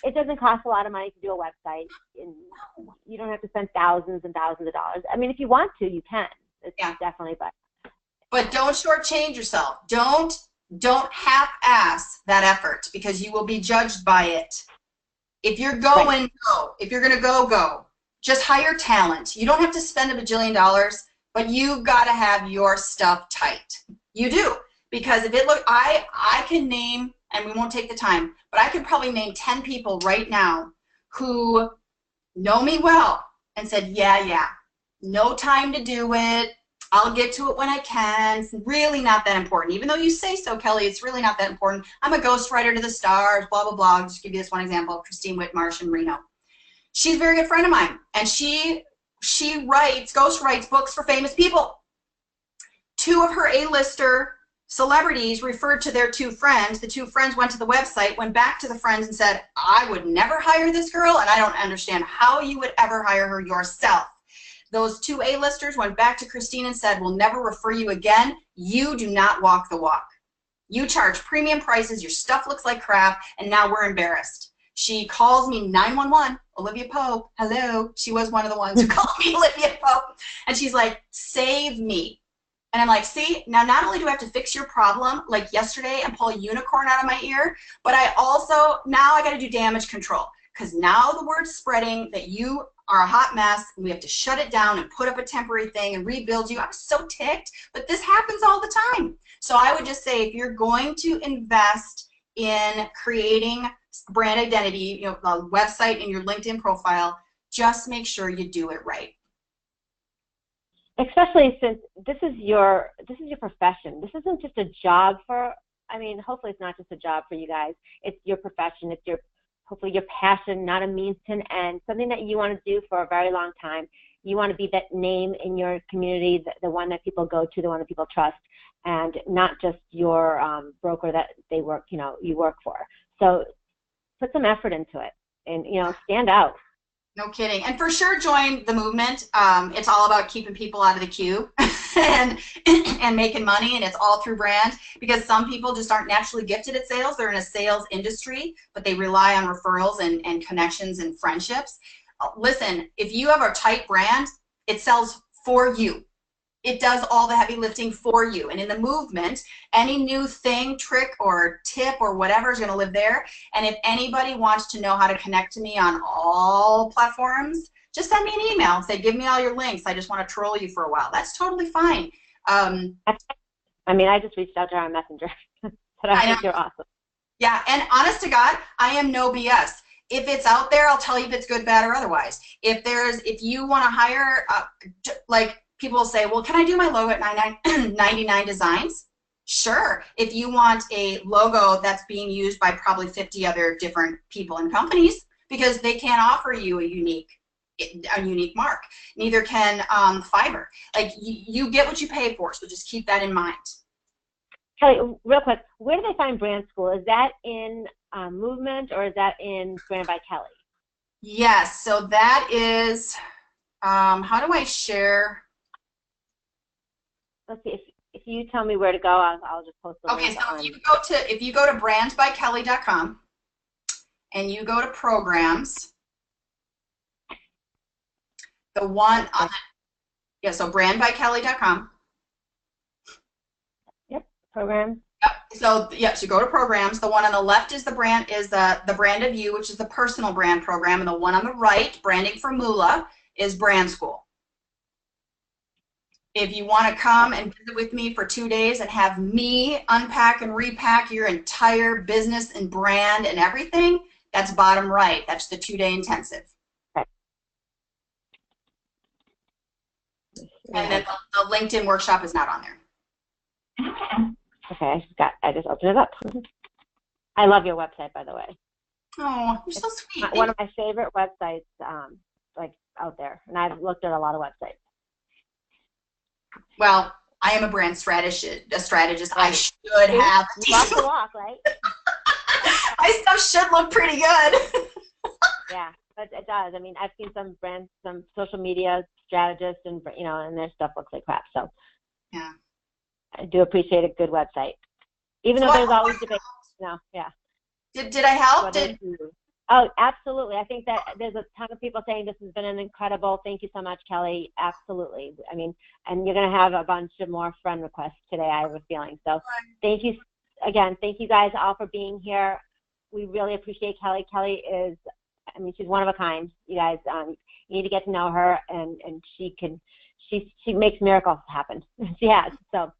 it doesn't cost a lot of money to do a website, and you don't have to spend thousands and thousands of dollars. If you want to, you can. It's definitely, but don't shortchange yourself. Don't half-ass that effort, because you will be judged by it. If you're going, go. If you're gonna go. Just hire talent. You don't have to spend $1 bajillion, but you've got to have your stuff tight. You do, because if it look, I can name, and we won't take the time, but I could probably name 10 people right now who know me well and said, yeah, no time to do it. I'll get to it when I can. It's really not that important. Even though you say so, Kelly, it's really not that important. I'm a ghostwriter to the stars, blah, blah, blah. I'll just give you this one example, Christine Whitmarsh in Reno. She's a very good friend of mine, and she ghost writes books for famous people. 2 of her A-lister celebrities referred to their 2 friends. The 2 friends went to the website, went back to the friends and said, I would never hire this girl, and I don't understand how you would ever hire her yourself. Those 2 A-listers went back to Christine and said, we'll never refer you again. You do not walk the walk. You charge premium prices, your stuff looks like crap, and now we're embarrassed. She calls me 911, Olivia Pope, hello. She was one of the ones who called me Olivia Pope. And she's like, save me. And I'm like, see, now not only do I have to fix your problem, like yesterday, and pull a unicorn out of my ear, but I also, now I got to do damage control. Because now the word's spreading that you are a hot mess, and we have to shut it down and put up a temporary thing and rebuild you. I'm so ticked, but this happens all the time. So I would just say, if you're going to invest in creating brand identity, a website and your LinkedIn profile, just make sure you do it right. especially since this is your profession. This isn't just a job for, I mean, hopefully it's not just a job for you guys. It's your profession. It's hopefully your passion, not a means to an end, something that you want to do for a very long time. You want to be that name in your community, the one that people go to, the one that people trust, and not just your broker that you work for. So put some effort into it and, stand out. No kidding. And for sure, join the movement. It's all about keeping people out of the queue and making money, and it's all through brand, because some people just aren't naturally gifted at sales. They're in a sales industry, but they rely on referrals and connections and friendships. Listen, if you have a tight brand, it sells for you. It does all the heavy lifting for you. And in the movement, any new thing, trick, or tip, or whatever is going to live there. And if anybody wants to know how to connect to me on all platforms, just send me an email and say, give me all your links. I just want to troll you for a while. That's totally fine. I mean, I just reached out to her on Messenger, but I think you're awesome. Yeah, and honest to God, I am no BS. If it's out there, I'll tell you if it's good, bad, or otherwise. If you want to hire, people will say, well, can I do my logo at $99 designs? Sure. If you want a logo that's being used by probably 50 other different people and companies, because they can't offer you a unique mark. Neither can Fiverr. Like, you get what you pay for, so just keep that in mind. Kelly, real quick, where do they find Brand School? Is that in Movement, or is that in Brand by Kelly? Yes, so that is, how do I share? Let's see, if you tell me where to go, I'll just post the link. Okay, so if you go to brandbykelly.com and you go to programs, the one on so brandbykelly.com. Yep, programs. Yep. So so go to programs. The one on the left is the brand of you, which is the personal brand program, and the one on the right, branding for Moolah, is Brand School. If you want to come and visit with me for 2 days and have me unpack and repack your entire business and brand and everything, that's bottom right. That's the 2-day intensive. Okay. And then the LinkedIn workshop is not on there. Okay, I just opened it up. I love your website, by the way. Oh, you're so sweet. One of my favorite websites, out there, and I've looked at a lot of websites. Well, I am a brand strategist. Right. I should have. You walk the walk, right? My stuff should look pretty good. Yeah, but it does. I mean, I've seen some social media strategists, and and their stuff looks like crap. So yeah, I do appreciate a good website, even though there's always debate. Yeah. Did I help? Oh, absolutely. I think that there's a ton of people saying this has been an incredible. Thank you so much, Kelly. Absolutely. I mean, and you're going to have a bunch of more friend requests today, I have a feeling. So thank you again. Thank you guys all for being here. We really appreciate Kelly. Kelly is, I mean, she's one of a kind. You guys, you need to get to know her, and she makes miracles happen. She has. So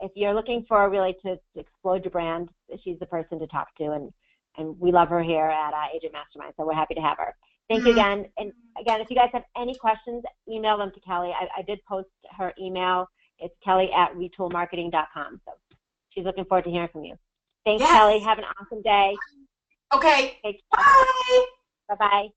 if you're looking for really to explode your brand, she's the person to talk to, and we love her here at Agent Mastermind, so we're happy to have her. Thank you again. And again, if you guys have any questions, email them to Kelly. I did post her email. It's kelly@retoolmarketing.com. So she's looking forward to hearing from you. Thanks, Kelly. Have an awesome day. Okay. Bye. Bye-bye.